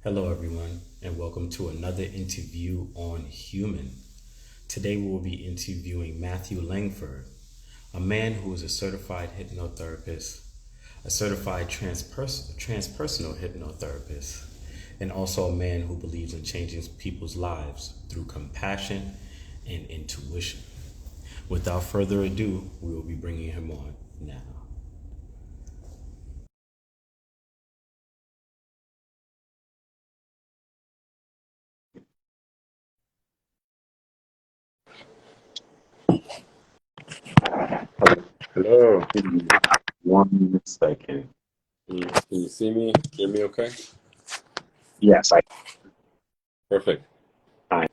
Hello, everyone, and welcome to another interview on Human. Today, we will be interviewing Matthew Langford, a man who is a certified hypnotherapist, a certified transpersonal hypnotherapist, and also a man who believes in changing people's lives through compassion and intuition. Without further ado, we will be bringing him on now. Hello. Give me 1 second. Can you see me? Hear me okay? Yes, Perfect. I'm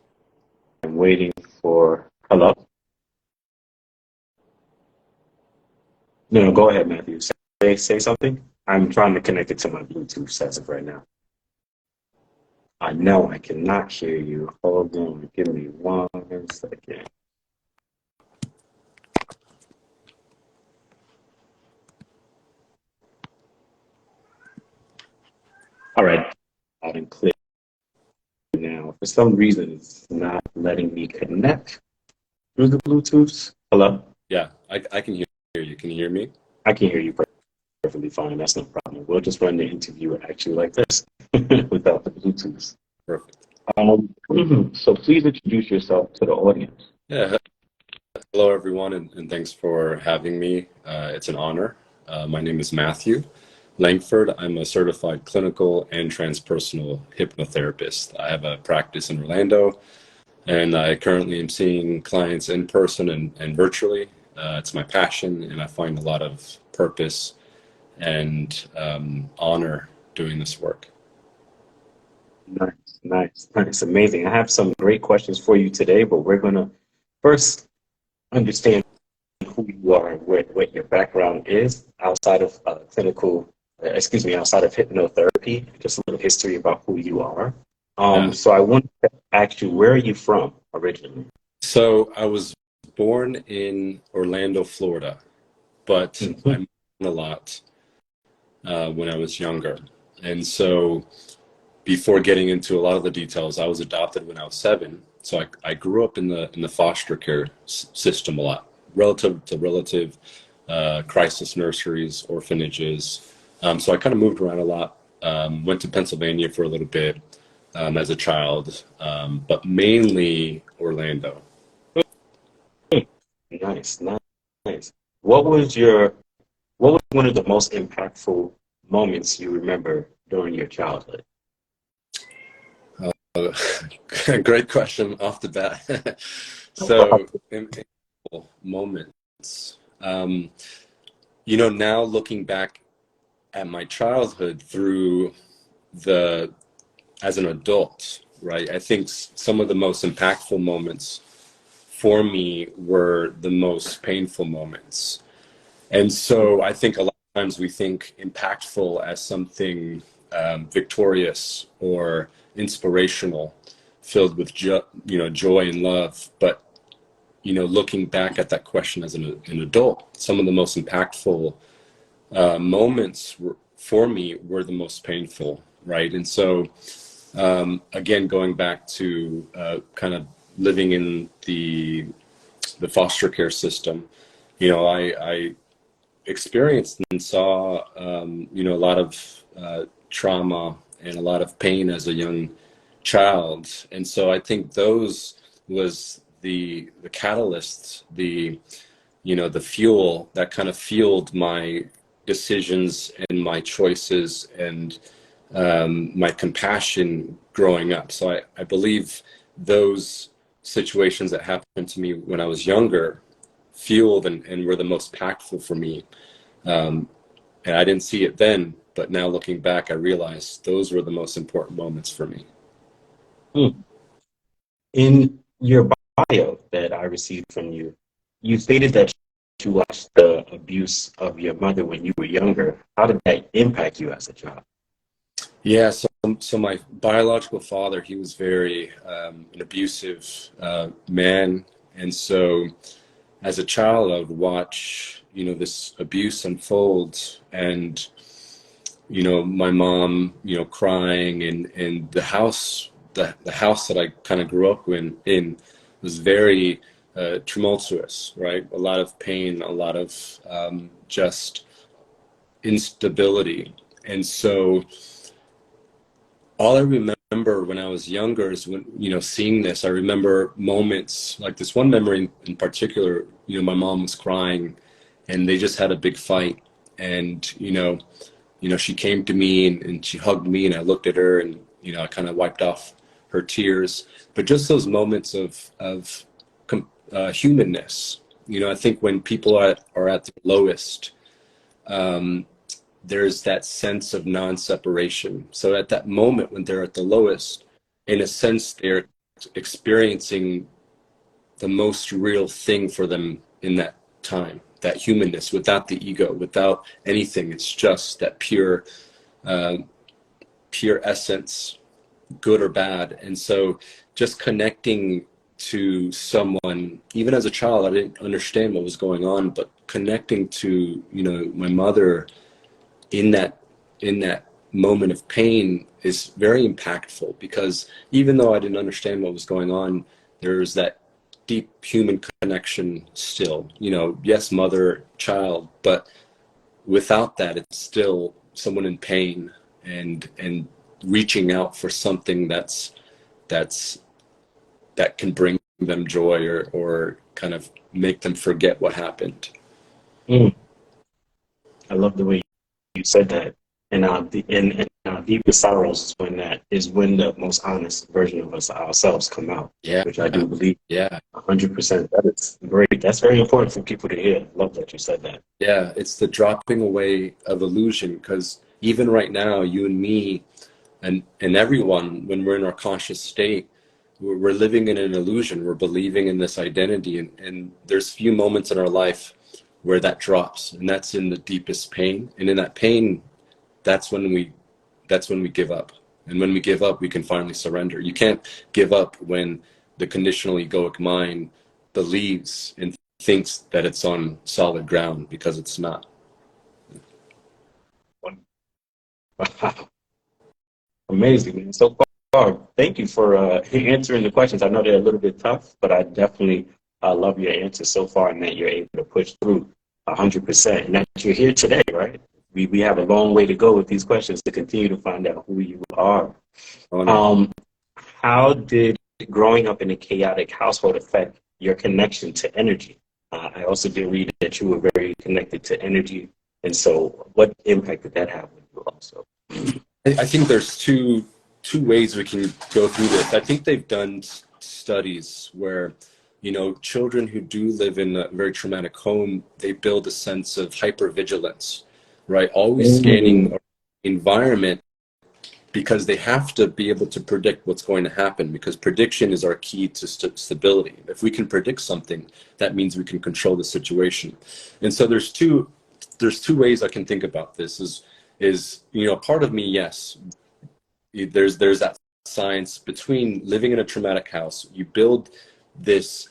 waiting for. Hello? No, go ahead, Matthew. Say something. I'm trying to connect it to my Bluetooth as of right now. I know I cannot hear you. Hold on. Give me 1 second. All right. Loud and clear now. For some reason, it's not letting me connect through the Bluetooth. Hello? Yeah, I can hear you. Can you hear me? I can hear you perfectly fine. That's no problem. We'll just run the interview actually like this without the Bluetooth. Perfect. So please introduce yourself to the audience. Yeah. Hello, everyone, and thanks for having me. It's an honor. My name is Matthew Langford. I'm a certified clinical and transpersonal hypnotherapist. I have a practice in Orlando, and I currently am seeing clients in person and virtually. It's my passion, and I find a lot of purpose and honor doing this work. Nice. Amazing. I have some great questions for you today, but we're going to first understand who you are and what your background is outside of outside of hypnotherapy, just a little history about who you are. Yeah. So I want to ask you, where are you from originally? So I was born in Orlando, Florida, but I Mhm. moved a lot when I was younger. And so before getting into a lot of the details, I was adopted when I was 7. So I grew up in the foster care system a lot, relative to relative, crisis nurseries, orphanages. So I kind of moved around a lot. Went to Pennsylvania for a little bit as a child, but mainly Orlando. Nice, nice. What was your what was one of the most impactful moments you remember during your childhood? Uh, Great question off the bat. So, in moments. Now looking back at my childhood through the as an adult, right? I think some of the most impactful moments for me were the most painful moments. And so I think a lot of times we think impactful as something victorious or inspirational, filled with joy and love. But looking back at that question as an adult, some of the most impactful moments for me were the most painful, right? And so again, going back to kind of living in the foster care system, I experienced and saw, a lot of trauma and a lot of pain as a young child. And so I think those was the catalyst, the fuel that kind of fueled my decisions and my choices and my compassion growing up. So I believe those situations that happened to me when I was younger fueled and were the most impactful for me. Um, and I didn't see it then, but now looking back, I realized those were the most important moments for me. Hmm. In your bio that I received from you, you stated that you watched the abuse of your mother when you were younger. How did that impact you as a child? Yeah, so my biological father, he was very an abusive man, and so as a child, I would watch, this abuse unfold, and my mom, crying, and the house that I kind of grew up in was very tumultuous, right? A lot of pain, a lot of just instability. And so all I remember when I was younger is when, seeing this. I remember moments like this one memory in particular, my mom was crying and they just had a big fight. And, she came to me and she hugged me and I looked at her and, I kind of wiped off her tears. But just those moments of humanness, I think when people are at their lowest, there's that sense of non-separation. So at that moment when they're at the lowest, in a sense, they're experiencing the most real thing for them in that time, that humanness, without the ego, without anything. It's just that uh, pure essence, good or bad. And so just connecting to someone, even as a child, I didn't understand what was going on, but connecting to, my mother in that moment of pain is very impactful, because even though I didn't understand what was going on, there's that deep human connection still. Yes, mother, child, but without that, it's still someone in pain and reaching out for something that's that can bring them joy or kind of make them forget what happened. Mm, I love the way you said that. And our deepest sorrows is when the most honest version of us ourselves come out, Yeah, which I do believe yeah. 100%. That is great. That's very important for people to hear. Love that you said that. Yeah, it's the dropping away of illusion, because even right now, you and me and everyone, when we're in our conscious state, we're living in an illusion. We're believing in this identity, and there's few moments in our life where that drops, and that's in the deepest pain. And in that pain, that's when we give up. And when we give up, we can finally surrender. You can't give up when the conditional egoic mind believes and thinks that it's on solid ground, because it's not. Wow. Amazing, man. So far, thank you for answering the questions. I know they're a little bit tough, but I definitely love your answers so far, and that you're able to push through 100%, and that you're here today, right? We have a long way to go with these questions to continue to find out who you are. Um, how did growing up in a chaotic household affect your connection to energy? I also did read that you were very connected to energy, and so what impact did that have on you also? I think there's two ways we can go through this. I think they've done studies where, children who do live in a very traumatic home, they build a sense of hypervigilance, right? Always scanning Mm, our environment, because they have to be able to predict what's going to happen, because prediction is our key to stability. If we can predict something, that means we can control the situation. And so there's two ways I can think about this. Is part of me, yes, there's that science between living in a traumatic house. You build this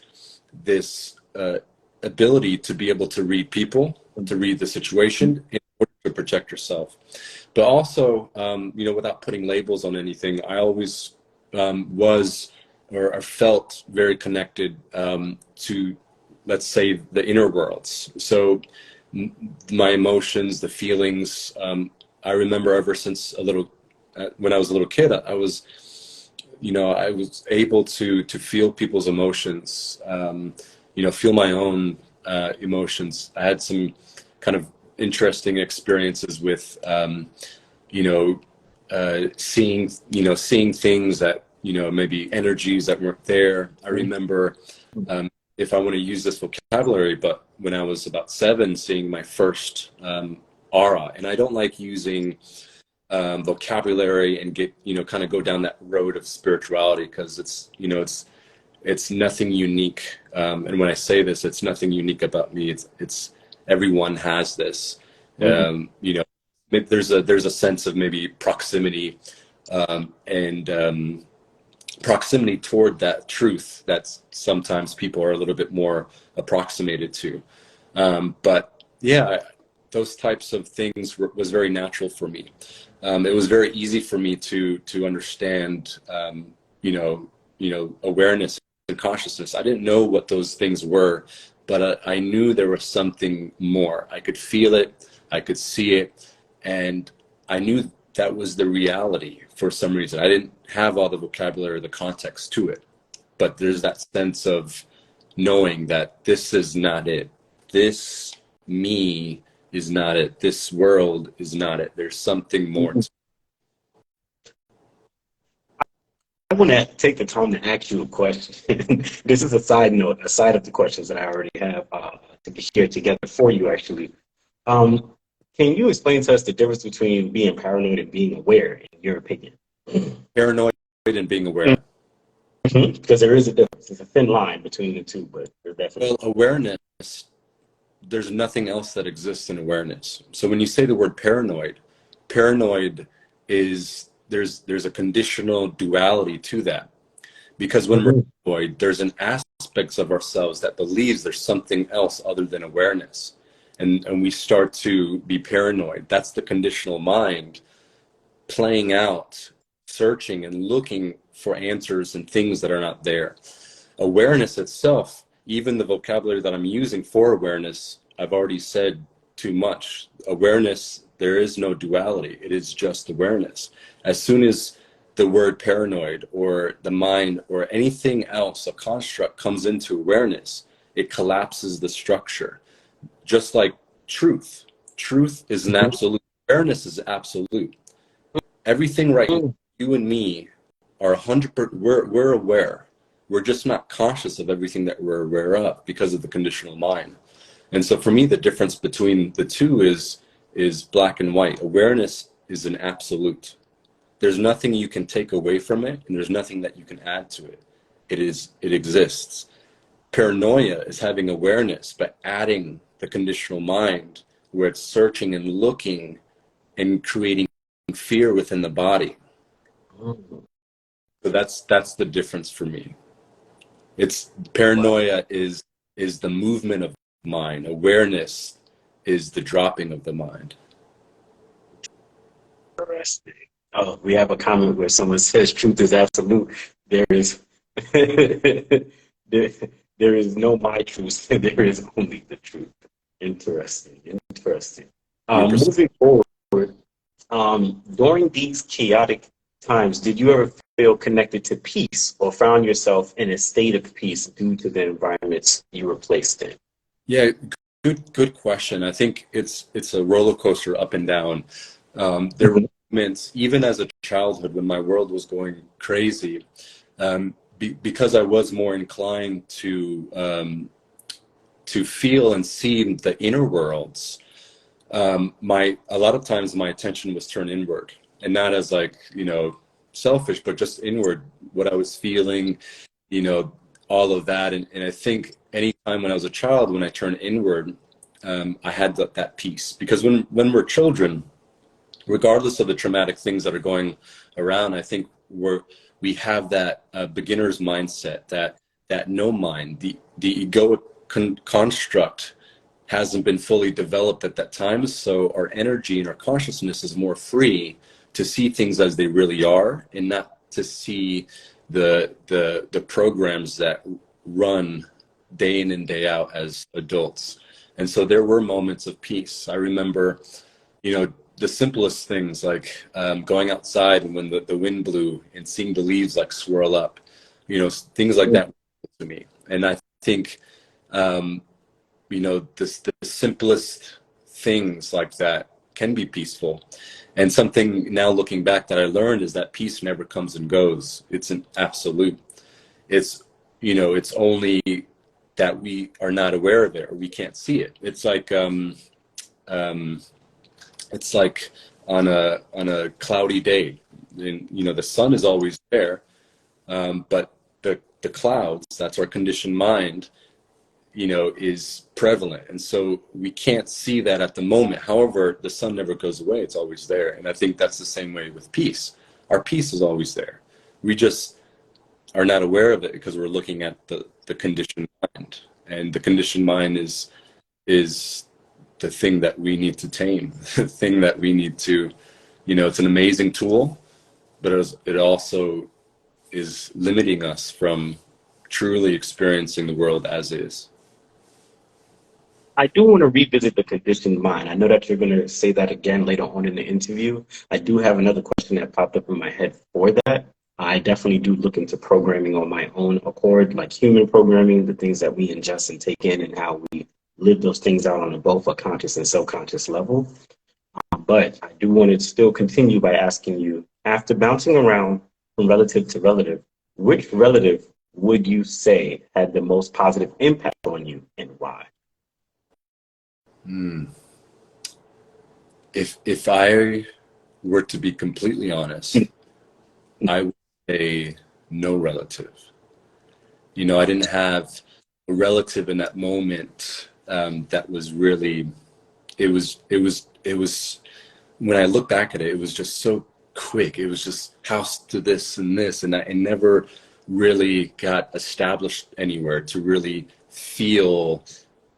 ability to be able to read people, to read the situation in order to protect yourself. But also, without putting labels on anything, I always was or felt very connected to, let's say, the inner worlds. So my emotions, the feelings. I remember ever since when I was a little kid, I was able to feel people's emotions, feel my own emotions. I had some kind of interesting experiences with, seeing things that, maybe energies that weren't there. I remember, if I want to use this vocabulary, but when I was about 7, seeing my first aura. And I don't like using vocabulary and get, kind of go down that road of spirituality, because it's nothing unique. And when I say this, it's nothing unique about me. It's everyone has this. There's a sense of maybe proximity, and proximity toward that truth that sometimes people are a little bit more approximated to. But yeah, those types of things was very natural for me. It was very easy for me to understand, awareness and consciousness. I didn't know what those things were, but I knew there was something more. I could feel it, I could see it, and I knew that was the reality for some reason. I didn't have all the vocabulary or the context to it, but there's that sense of knowing that this is not it. This me is not it. This world is not it. There's something more. I want to take the time to ask you a question. This is a side note, a side of the questions that I already have to be shared together for you, actually. Um, can you explain to us the difference between being paranoid and being aware, in your opinion? Paranoid and being aware. Because there is a difference. There's a thin line between the two, but there's definitely. Well, awareness, there's nothing else that exists in awareness. So when you say the word paranoid, paranoid is there's a conditional duality to that. Because when we're paranoid, there's an aspects of ourselves that believes there's something else other than awareness. And we start to be paranoid. That's the conditional mind playing out, searching and looking for answers and things that are not there. Awareness itself, even the vocabulary that I'm using for awareness, I've already said too much. Awareness, there is no duality. It is just awareness. As soon as the word paranoid or the mind or anything else, a construct, comes into awareness, it collapses the structure. Just like truth. Truth is an absolute. Awareness is absolute. Everything right now, you and me are 100%, we're aware. We're just not conscious of everything that we're aware of because of the conditional mind. And so for me, the difference between the two is black and white. Awareness is an absolute. There's nothing you can take away from it, and there's nothing that you can add to it. It exists. Paranoia is having awareness, but adding the conditional mind where it's searching and looking and creating fear within the body. So that's the difference for me. It's paranoia is the movement of mind. Awareness is the dropping of the mind. Interesting. Oh, we have a comment where someone says truth is absolute. There is there, there is no my truth. There is only the truth. Interesting. Interesting. 100%. Moving forward, during these chaotic times, did you ever feel connected to peace or found yourself in a state of peace due to the environments you were placed in? Yeah, good question. I think it's a roller coaster up and down. There were moments, even as a childhood, when my world was going crazy, because I was more inclined to feel and see the inner worlds. A lot of times my attention was turned inward, and not as like, selfish, but just inward, what I was feeling, all of that. And I think anytime when I was a child, when I turned inward, I had that peace. Because when we're children, regardless of the traumatic things that are going around, I think we have that beginner's mindset, that no mind, the egoic construct hasn't been fully developed at that time. So our energy and our consciousness is more free to see things as they really are, and not to see the programs that run day in and day out as adults. And so there were moments of peace. I remember, the simplest things, like going outside when the wind blew and seeing the leaves like swirl up, things like that to me. And I think, the simplest things like that can be peaceful. And something now looking back that I learned is that peace never comes and goes. It's an absolute. It's, it's only that we are not aware of it, or we can't see it. It's like, on a cloudy day, and, the sun is always there. But the clouds, that's our conditioned mind, is prevalent. And so we can't see that at the moment. However, the sun never goes away. It's always there. And I think that's the same way with peace. Our peace is always there. We just are not aware of it because we're looking at the conditioned mind. And the conditioned mind is the thing that we need to tame, the thing that we need to, it's an amazing tool, but it also is limiting us from truly experiencing the world as is. I do want to revisit the conditioned mind. I know that you're going to say that again later on in the interview. I do have another question that popped up in my head for that. I definitely do look into programming on my own accord, like human programming, the things that we ingest and take in and how we live those things out on a both a conscious and subconscious level. But I do want to still continue by asking you, after bouncing around from relative to relative, which relative would you say had the most positive impact on you and why? If I were to be completely honest, I would say no relative. I didn't have a relative in that moment that was really, it was, when I look back at it, it was just so quick. It was just house to this and this, and I never really got established anywhere to really feel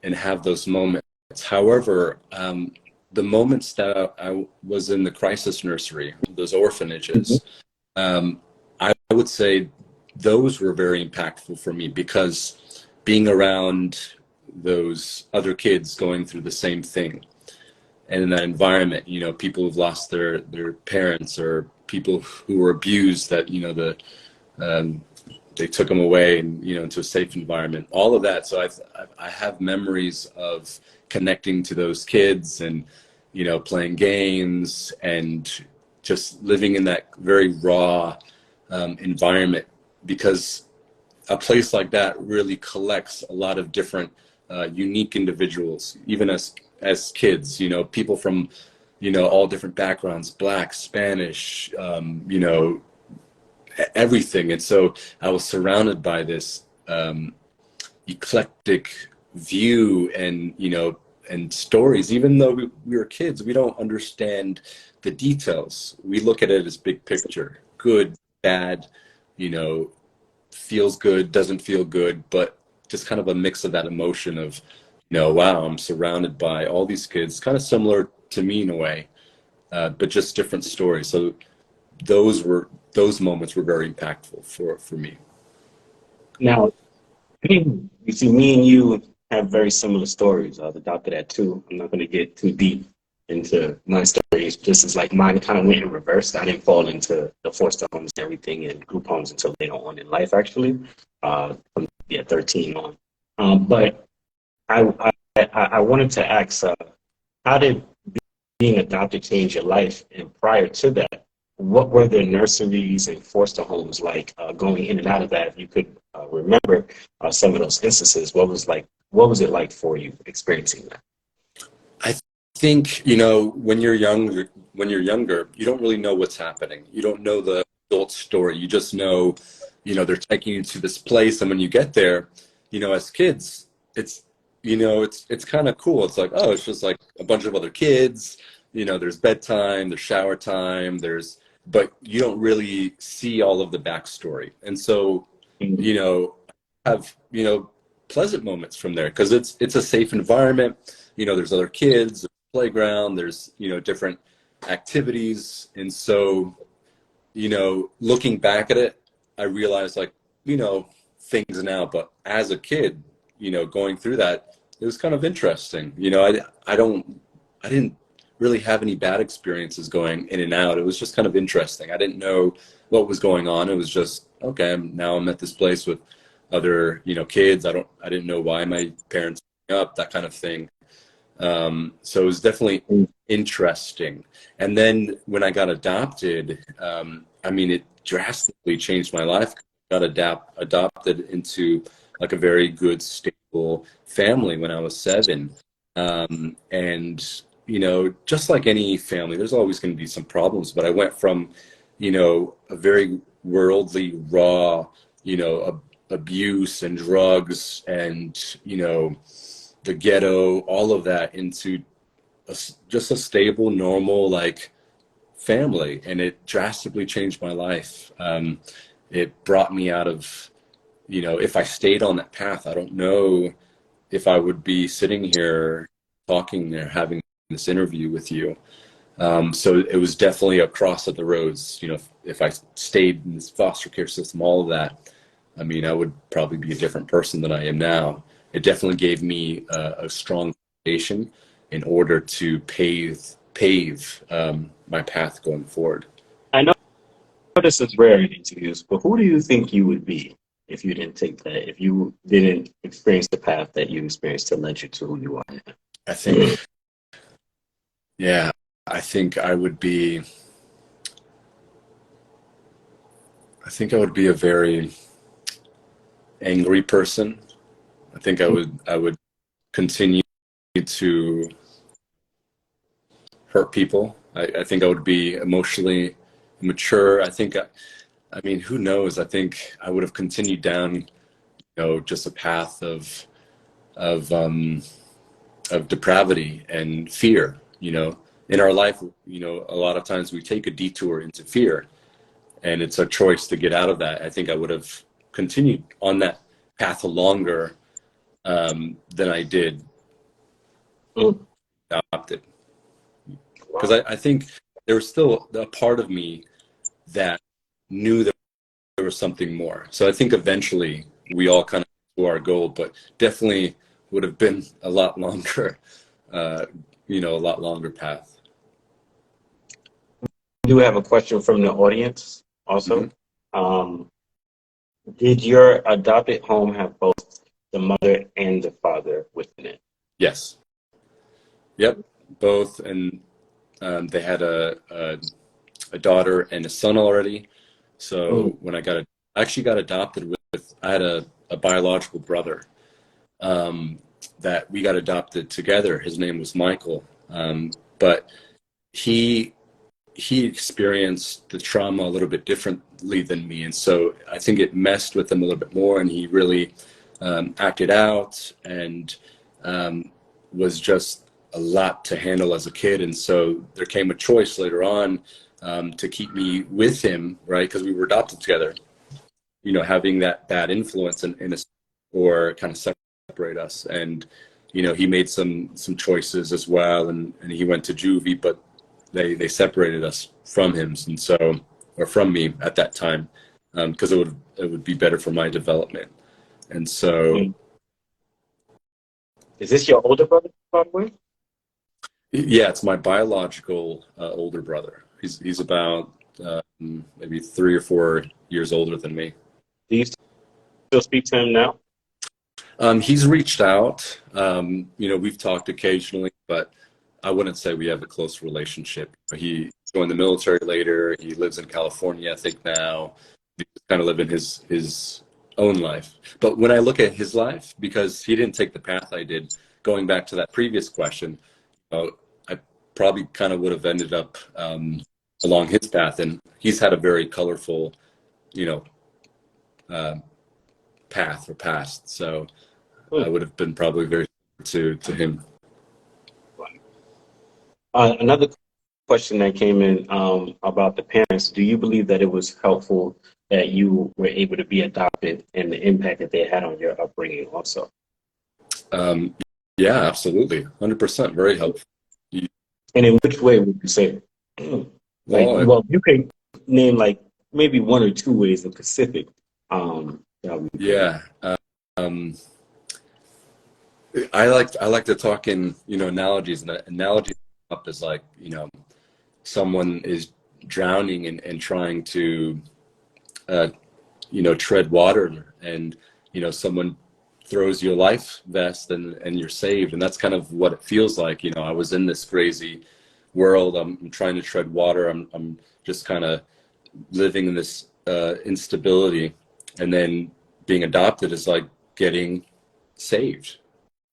and have those moments. However, the moments that I was in the crisis nursery, those orphanages, I would say those were very impactful for me, because being around those other kids going through the same thing, and in that environment, people who've lost their parents, or people who were abused, that they took them away and into a safe environment, all of that. So I have memories of connecting to those kids and playing games and just living in that very raw environment, because a place like that really collects a lot of different unique individuals, even as kids, people from all different backgrounds, Black, Spanish, everything. And so I was surrounded by this eclectic view and stories. Even though we were kids, we don't understand the details. We look at it as big picture, good, bad, feels good, doesn't feel good, but just kind of a mix of that emotion of, wow, I'm surrounded by all these kids, kind of similar to me in a way, but just different stories. So those moments were very impactful for me. Now, You see, me and you have very similar stories. I was adopted at 2. I'm not going to get too deep into my stories. Just as like mine kind of went in reverse. I didn't fall into the foster homes and everything and group homes until later on in life, actually, from 13 on. But I wanted to ask, how did being adopted change your life? And prior to that, what were the nurseries and foster homes like, going in and out of that? If you could remember some of those instances, what was it like for you experiencing that? I think, when you're younger, you don't really know what's happening. You don't know the adult story. You just know, they're taking you to this place, and when you get there, as kids, it's kind of cool. It's like, oh, it's just like a bunch of other kids. There's bedtime, there's shower time, but you don't really see all of the backstory. And so, have, pleasant moments from there, because it's a safe environment. There's other kids, there's playground, there's, different activities. And so, looking back at it, I realized, like, things now, but as a kid, going through that, it was kind of interesting. I didn't really have any bad experiences going in and out. It was just kind of interesting. I didn't know what was going on. It was just, okay, I'm at this place with other, kids. I didn't know why my parents were up, that kind of thing. So it was definitely interesting. And then when I got adopted, it drastically changed my life. I got adopted into like a very good, stable family when I was 7. And, just like any family, there's always going to be some problems, but I went from, a very worldly, raw, abuse and drugs and, the ghetto, all of that, into just a stable, normal, like, family. And it drastically changed my life. It brought me out of, if I stayed on that path, I don't know if I would be sitting here talking there, having this interview with you. So it was definitely a cross of the roads. You know, if I stayed in this foster care system, all of that, I mean, I would probably be a different person than I am now. It definitely gave me a strong foundation in order to pave my path going forward. I know this is rare in interviews, but who do you think you would be if you didn't take that, if you didn't experience the path that you experienced to lead you to who you are now? I think, yeah, I think I would be, I think I would be a very angry person. I think I would continue to hurt people. I think I would be emotionally immature. I mean, who knows? I think I would have continued down, you know, just a path of of depravity and fear. You know, in our life, you know, a lot of times we take a detour into fear, and it's a choice to get out of that. I think I would have continued on that path longer than I did adopted. Because I think there was still a part of me that knew that there was something more. So I think eventually we all kind of to our goal, but definitely would have been a lot longer, you know, a lot longer path. I do have a question from the audience also. Mm-hmm. Did your adopted home have both the mother and the father within it? Yes. Yep. Both. And they had a daughter and a son already. So when I actually got adopted I had a biological brother that we got adopted together. His name was Michael. But he experienced the trauma a little bit differently than me. And so I think it messed with him a little bit more, and he really acted out and was just a lot to handle as a kid. And so there came a choice later on to keep me with him, right? Because we were adopted together, you know, having that bad influence or kind of separate us. And, you know, he made some choices as well, and he went to juvie, but they separated us from him, and so, or from me at that time, because it would be better for my development. And so, Is this your older brother, by the way? yeah, it's my biological older brother. He's about maybe 3 or 4 years older than me. Do you still speak to him now? He's reached out. You know, we've talked occasionally, but I wouldn't say we have a close relationship. He joined the military later. He lives in California, I think now. He's kind of living his own life. But when I look at his life, because he didn't take the path I did, going back to that previous question, I probably kind of would have ended up along his path. And he's had a very colorful, you know, path or past. So I would have been probably very to him. Another question that came in about the parents. Do you believe that it was helpful that you were able to be adopted and the impact that they had on your upbringing also? Yeah, absolutely. 100%. Very helpful. And in which way would you say? Well, you can name like maybe one or two ways in Pacific. Yeah. I like to talk in, you know, analogies, and an analogy up is like, you know, someone is drowning and trying to you know, tread water, and, you know, someone throws you a life vest and you're saved. And that's kind of what it feels like. You know, I was in this crazy world. I'm trying to tread water. I'm just kind of living in this instability, and then being adopted is like getting saved.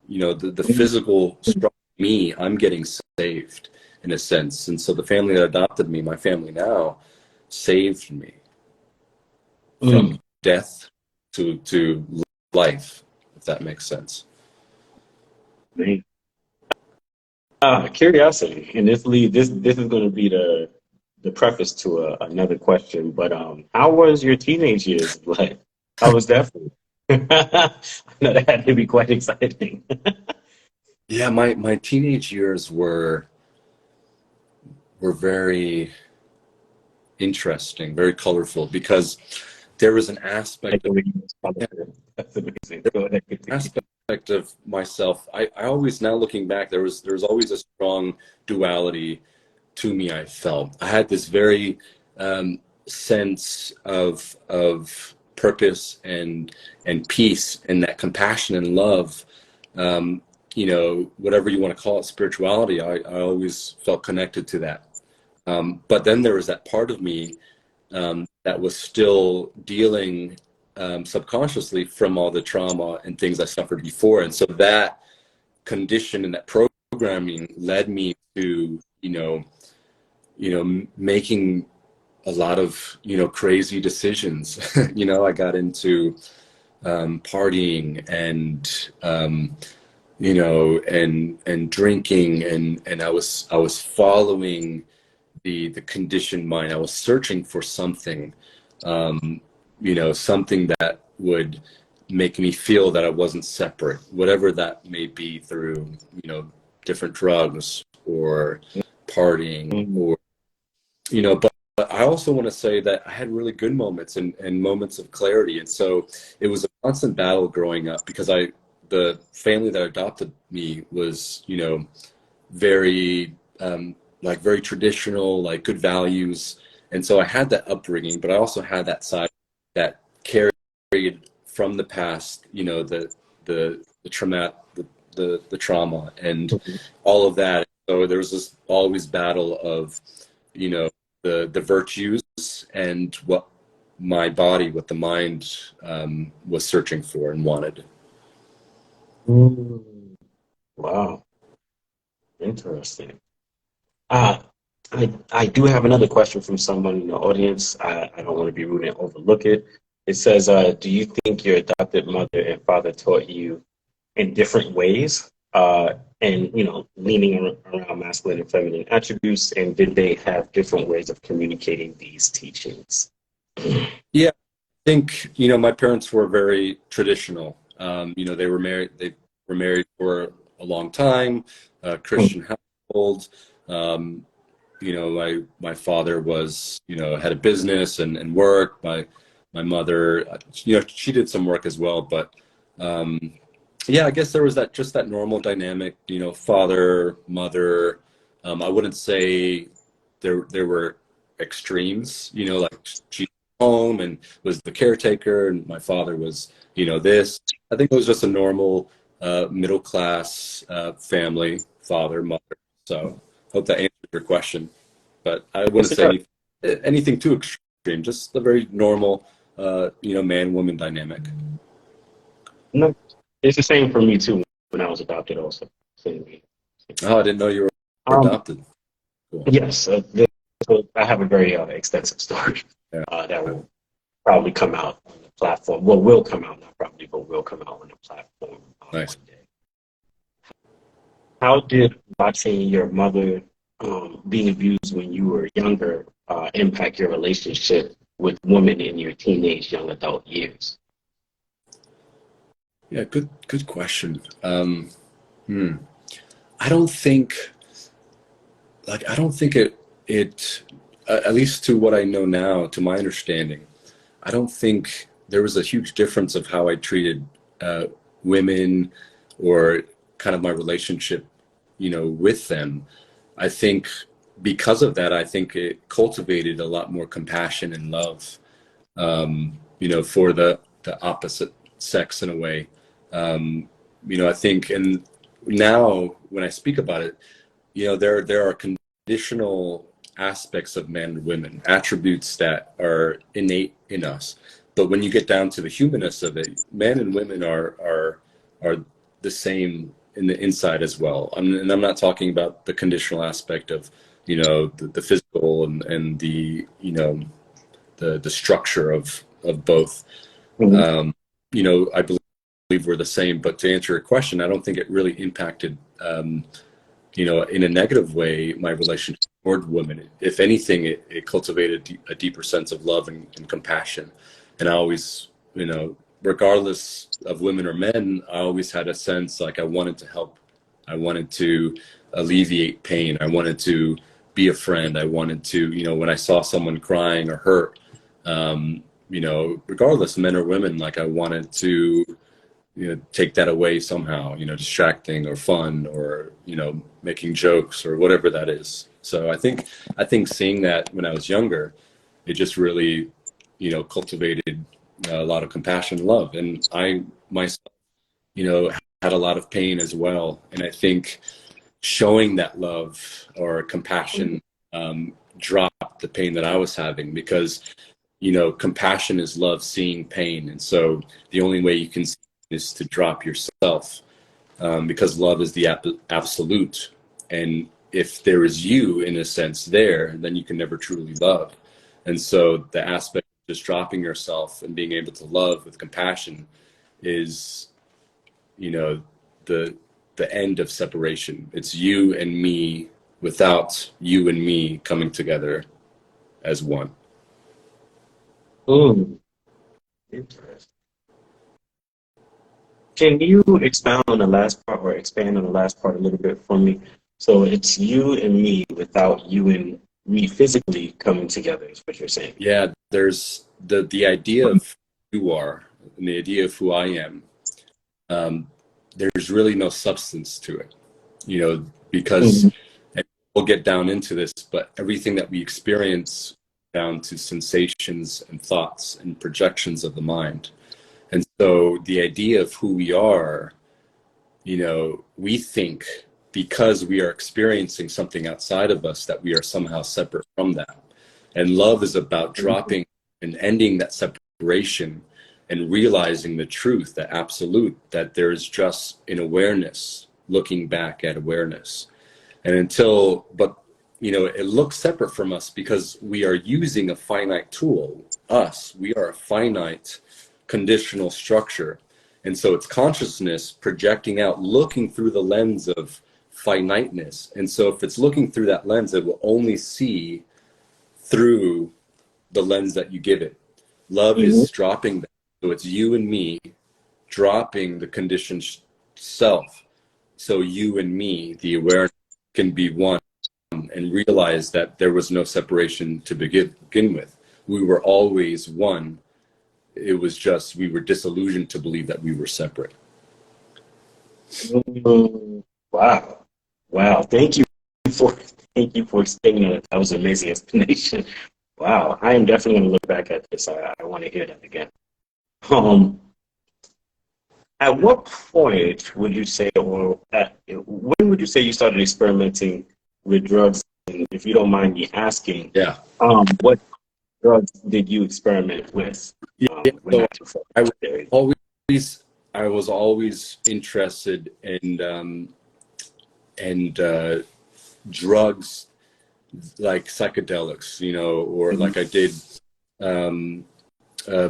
You know, the physical strong me, I'm getting saved in a sense. And so the family that adopted me, my family now, saved me from death to life, if that makes sense. Curiosity, and this is going to be the preface to another question. But how was your teenage years like? How was that for you? I know that had to be quite exciting. Yeah, my teenage years were very interesting, very colorful, because there was an Like aspect the of way you responded to it. That's amazing. Go ahead, continue. aspect of myself. I always, now looking back, there was always a strong duality to me. I felt I had this very sense of purpose and peace, and that compassion and love. Um, whatever you want to call it, spirituality. I always felt connected to that. But then there was that part of me that was still dealing subconsciously from all the trauma and things I suffered before. And so that condition and that programming led me to, making a lot of, crazy decisions. I got into partying and drinking, and I was following the conditioned mind. I was searching for something, something that would make me feel that I wasn't separate, whatever that may be, through, different drugs or partying, Mm. or, but I also want to say that I had really good moments and moments of clarity. And so it was a constant battle growing up, because the family that adopted me was, very like very traditional, like good values. And so I had that upbringing, but I also had that side that carried from the past, the trauma, the trauma and all of that. So there was this always battle of, you know, the virtues and what the mind was searching for and wanted. Mm. Wow, interesting. Uh, I do have another question from someone in the audience. I don't want to be rude and overlook it. It says, do you think your adopted mother and father taught you in different ways? And, leaning around masculine and feminine attributes, and did they have different ways of communicating these teachings? Yeah, I think, my parents were very traditional. They were married for a long time, Christian household. Um, my father was, had a business and work. My mother, she did some work as well, but um, yeah, I guess there was that normal dynamic, father, mother. I wouldn't say there were extremes, like she home and was the caretaker, and my father was, this. I think it was just a normal middle class family, father, mother. So hope that answers your question, but I wouldn't Yes, it say does. anything too extreme. Just a very normal, man woman dynamic. No, it's the same for me too when I was adopted also. Same way. Oh, I didn't know you were Um, adopted. Cool. yes, so I have a very extensive story Yeah. that will probably come out on the platform. Well, will come out, not probably, but will come out on the platform Nice. one day. How did watching your mother being abused when you were younger impact your relationship with women in your teenage, young adult years? Yeah, good question. Hmm. I don't think I don't think it at least to what I know now, to my understanding, I don't think there was a huge difference of how I treated uh, women, or kind of my relationship, with them. I think because of that, I think it cultivated a lot more compassion and love, for the opposite sex in a way. I think, and now when I speak about it, there are conditional aspects of men and women, attributes that are innate in us. But when you get down to the humanness of it, men and women are the same in the inside as well. And I'm not talking about the conditional aspect of, the physical and the, the structure of both. Mhm. I believe we're the same. But to answer your question, I don't think it really impacted, in a negative way, my relationship toward women. If anything, it cultivated a deeper sense of love and compassion. And I always, regardless of women or men, I always had a sense like I wanted to help I wanted to alleviate pain. I wanted to be a friend. I wanted to, when I saw someone crying or hurt, regardless, men or women, like I wanted to, take that away somehow, distracting or fun or, making jokes or whatever that is. So I think seeing that when I was younger, it just really, cultivated a lot of compassion and love. And I myself, had a lot of pain as well. And I think showing that love or compassion dropped the pain that I was having, because compassion is love seeing pain. And so the only way you can see is to drop yourself, because love is the absolute. And if there is you, in a sense, there, then you can never truly love. And so the aspect of just dropping yourself and being able to love with compassion is, the end of separation. It's you and me without you and me coming together as one. Mm, interesting. Can you expound on the last part, or expand on the last part a little bit for me? So it's you and me without you and me physically coming together, is what you're saying. Yeah, there's the idea of who you are and the idea of who I am. Um, there's really no substance to it, because, Mhm. and we'll get down into this, but everything that we experience down to sensations and thoughts and projections of the mind. And so the idea of who we are, we think because we are experiencing something outside of us that we are somehow separate from that. And love is about dropping and ending that separation and realizing the truth, the absolute, that there is just an awareness, looking back at awareness. And but it looks separate from us because we are using a finite tool. We are a finite conditional structure. And so it's consciousness projecting out, looking through the lens of finiteness. And so if it's looking through that lens, it will only see through the lens that you give it. Love Mhm. is dropping that. So it's you and me dropping the conditioned self. So you and me, the awareness, can be one and realize that there was no separation to begin with. We were always one. It was just we were disillusioned to believe that we were separate. Mm, wow. Wow. For thank you for explaining that. That was an amazing explanation. Wow. I am definitely going to look back at this. I want to hear that again. Um, at what point would you say, when would you say you started experimenting with drugs? And if you don't mind me asking, Yeah. what drugs did you experiment with? Yeah. When So not too far. I was always I was always interested in drugs like psychedelics, or Mhm. like I did um,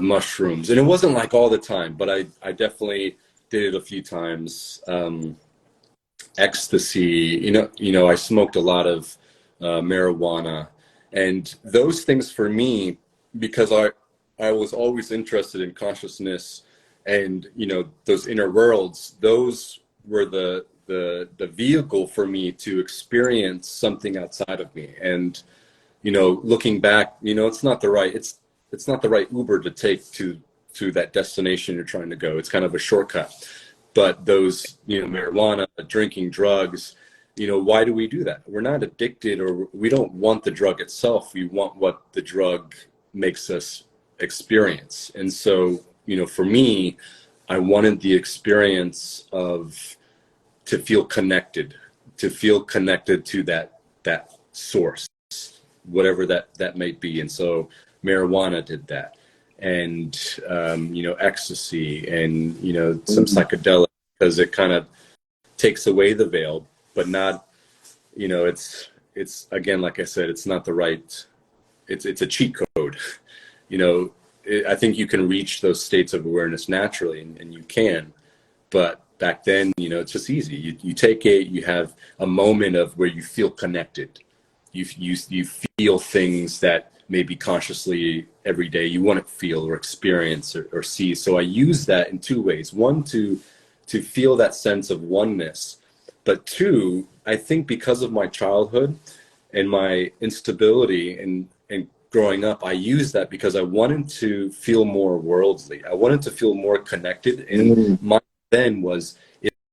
mushrooms, and it wasn't like all the time, but I definitely did it a few times. Ecstasy, I smoked a lot of marijuana, and those things for me, because I was always interested in consciousness and those inner worlds. Those were the vehicle for me to experience something outside of me. And looking back, it's not the right Uber to take to that destination you're trying to go. It's kind of a shortcut. But those, marijuana, drinking, drugs, why do we do that? We're not addicted, or we don't want the drug itself. We want what the drug makes us experience. And so, for me, I wanted the experience of to feel connected to that source, whatever that may be. And so marijuana did that, and ecstasy, and some Mhm. psychedelic, because it kind of takes away the veil, but not, it's again, like I said, it's not the right, it's a cheat code. you know I think you can reach those states of awareness naturally, and you can. But back then, it's just easy. You take it, you have a moment of where you feel connected. You feel things that maybe consciously every day you want to feel or experience or see. So I use that in two ways. One, to feel that sense of oneness, But two, I think because of my childhood and my instability and growing up, I used that because I wanted to feel more worldly. I wanted to feel more connected. And Mm. my then was,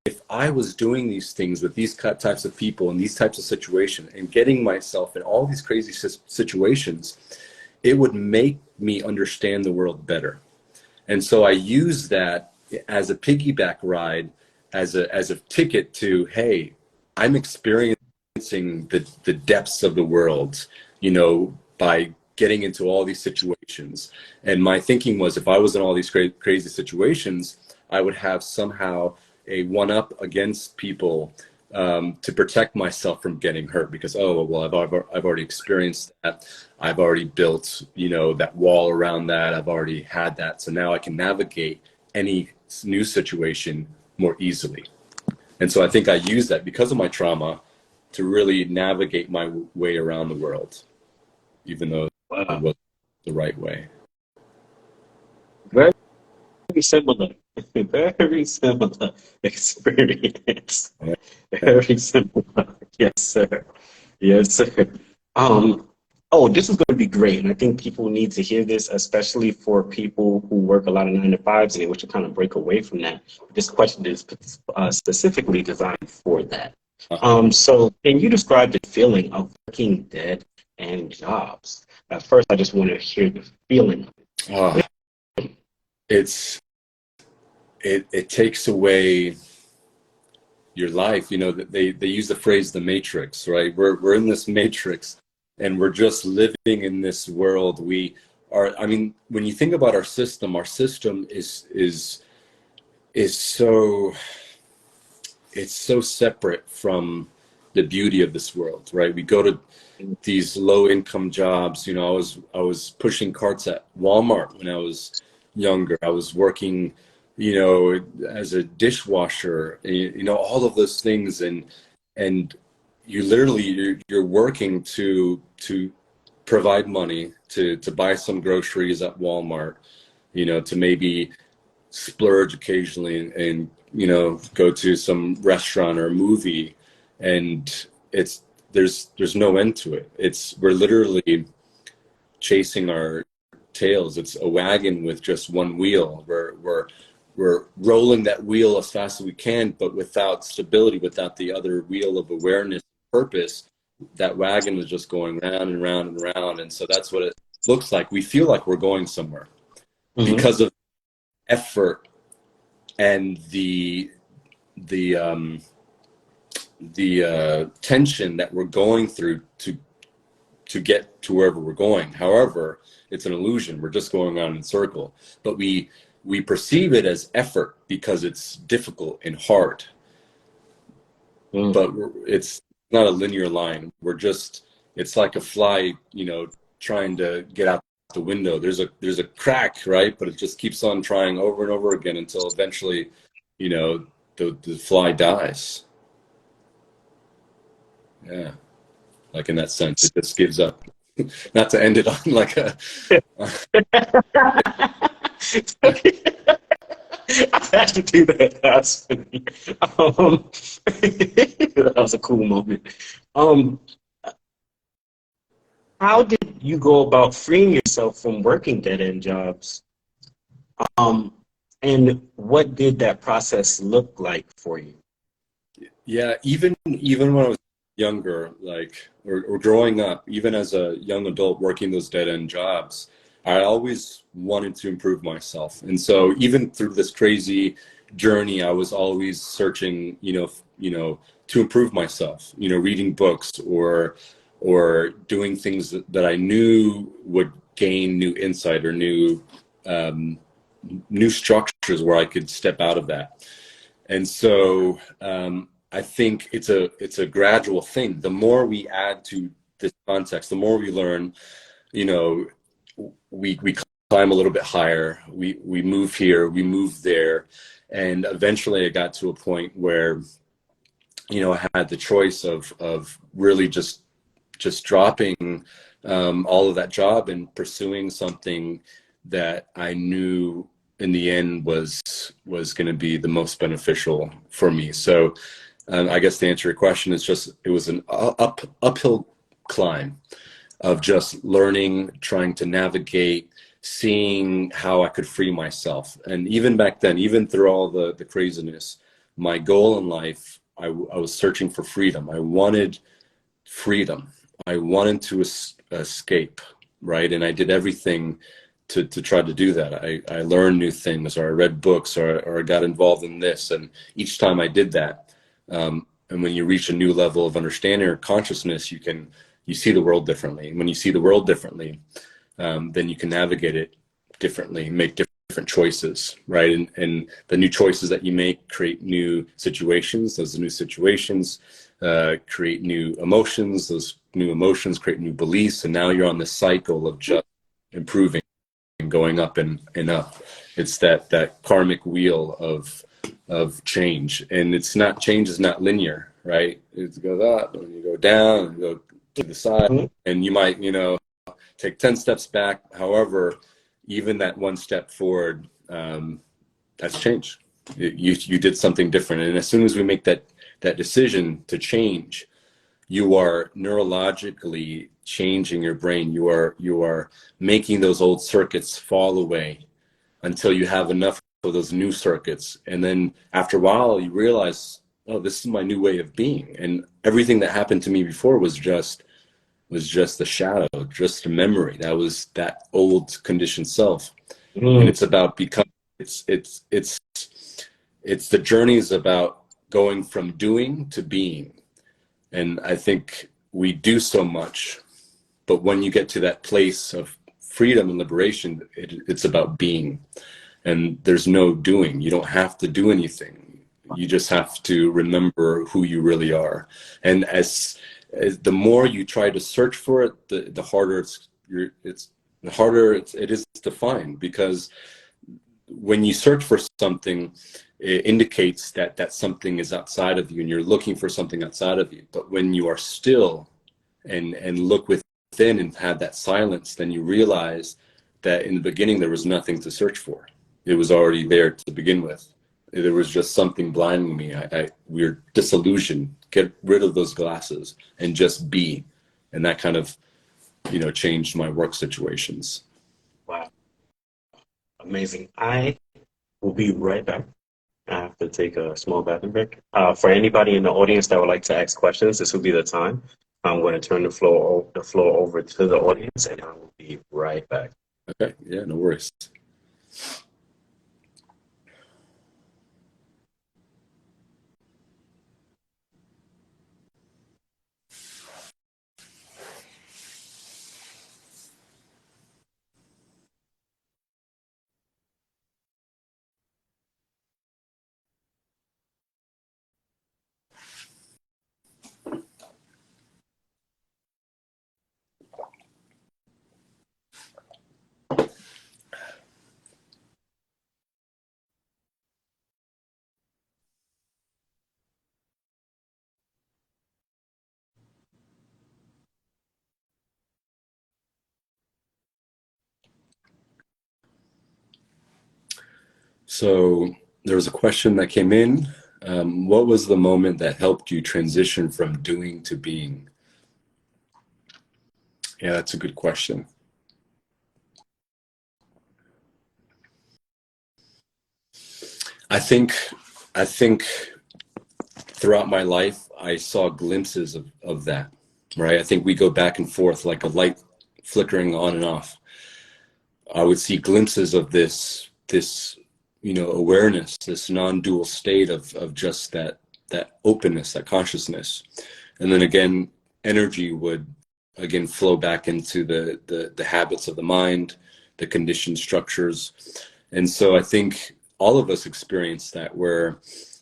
if I was doing these things with these types of people and these types of situations and getting myself in all these crazy situations, it would make me understand the world better. And so I use that as a piggyback ride, as a ticket to, hey, I'm experiencing the depths of the world, by getting into all these situations. And my thinking was, if I was in all these crazy situations, I would have somehow a one up against people, to protect myself from getting hurt, because, oh well, I've already experienced that. I've already built that wall around that. I've already had that, so now I can navigate any new situation more easily. And so I think I use that because of my trauma to really navigate my way around the world, even though it Wow. wasn't the right way. Very similar. Very similar experience. Very similar. Yes, sir. Yes, sir. Um, oh, this is going to be great. And I think people need to hear this, especially for people who work a lot of 9 to 5s and they wish to kind of break away from that. This question is specifically designed for that. So can you describe the feeling of working dead and jobs? At first, I just want to hear the feeling. Uh, it takes away your life. They use the phrase the matrix, right? We're in this matrix and we're just living in this world. We are, I mean, when you think about our system is so, it's so separate from the beauty of this world, right? We go to these low income jobs. I was pushing carts at Walmart when I was younger. I was working, as a dishwasher, all of those things. And you literally, you're working to provide money to buy some groceries at Walmart, to maybe splurge occasionally and go to some restaurant or movie. And there's no end to it. We're literally chasing our tails. It's a wagon with just one wheel. We're rolling that wheel as fast as we can, but without stability, without the other wheel of awareness, purpose. That wagon is just going round and round and round. And so that's what it looks like. We feel like we're going somewhere because of effort and the tension that we're going through to get to wherever we're going. However, it's an illusion. We're just going around in a circle, but we perceive it as effort because it's difficult and hard. But it's not a linear line. It's like a fly, trying to get out the window. There's a crack, right? But it just keeps on trying over and over again until eventually, the fly dies. Yeah. Like in that sense, it just gives up. Not to end it on like a. I had to do that. That's funny. That was a cool moment. How did you go about freeing yourself from working dead end jobs? And what did that process look like for you? Yeah, even when I was younger, like or growing up, even as a young adult working those dead end jobs, I always wanted to improve myself. And so even through this crazy journey, I was always searching, to improve myself, reading books or doing things that I knew would gain new insight or new structures where I could step out of that. And so I think it's a gradual thing. The more we add to this context, the more we learn, we climb a little bit higher. We move here, we move there, and eventually I got to a point where, I had the choice of really just dropping all of that job and pursuing something that I knew in the end was going to be the most beneficial for me. So I guess to answer your question, it's just, it was an uphill climb of just learning, trying to navigate, seeing how I could free myself. And even back then, even through all the craziness, my goal in life, I was searching for freedom. I wanted freedom. I wanted to escape, right? And I did everything to try to do that. I learned new things, or I read books, or I got involved in this. And each time I did that, and when you reach a new level of understanding or consciousness, you see the world differently. And when you see the world differently, then you can navigate it differently, make different choices, right? And the new choices that you make create new situations. Those new situations create new emotions. Those new emotions create new beliefs. And now you're on this cycle of just improving and going up and up. It's that karmic wheel of change. And it's not, change is not linear, right? It goes up and you go down and go to the side, and you might, take 10 steps back. However, even that one step forward, that's change. You did something different. And as soon as we make that decision to change, you are neurologically changing your brain. You are making those old circuits fall away until you have enough of those new circuits. And then after a while, you realize, oh, this is my new way of being. And everything that happened to me before was just a shadow, just a memory. That was that old conditioned self. And it's about becoming, it's the journey is about going from doing to being. And I think we do so much, but when you get to that place of freedom and liberation, it's about being. And there's no doing. You don't have to do anything. You just have to remember who you really are. And as the more you try to search for it, the harder it is to find. Because when you search for something, it indicates that something is outside of you, and you're looking for something outside of you. But when you are still and look within and have that silence, then you realize that in the beginning there was nothing to search for. It was already there to begin with. There was just something blinding me. We're disillusioned. Get rid of those glasses and just be. And that kind of, changed my work situations. Wow. Amazing. I will be right back. I have to take a small bathroom break. For anybody in the audience that would like to ask questions, this will be the time. I'm going to turn the floor over to the audience, and I will be right back. Okay. Yeah, no worries. So there was a question that came in. What was the moment that helped you transition from doing to being? Yeah, that's a good question. I think throughout my life, I saw glimpses of that, right? I think we go back and forth like a light flickering on and off. I would see glimpses of this awareness, this non-dual state of just that openness, that consciousness. And then again, energy would again flow back into the habits of the mind, the conditioned structures. And so I think all of us experience that, where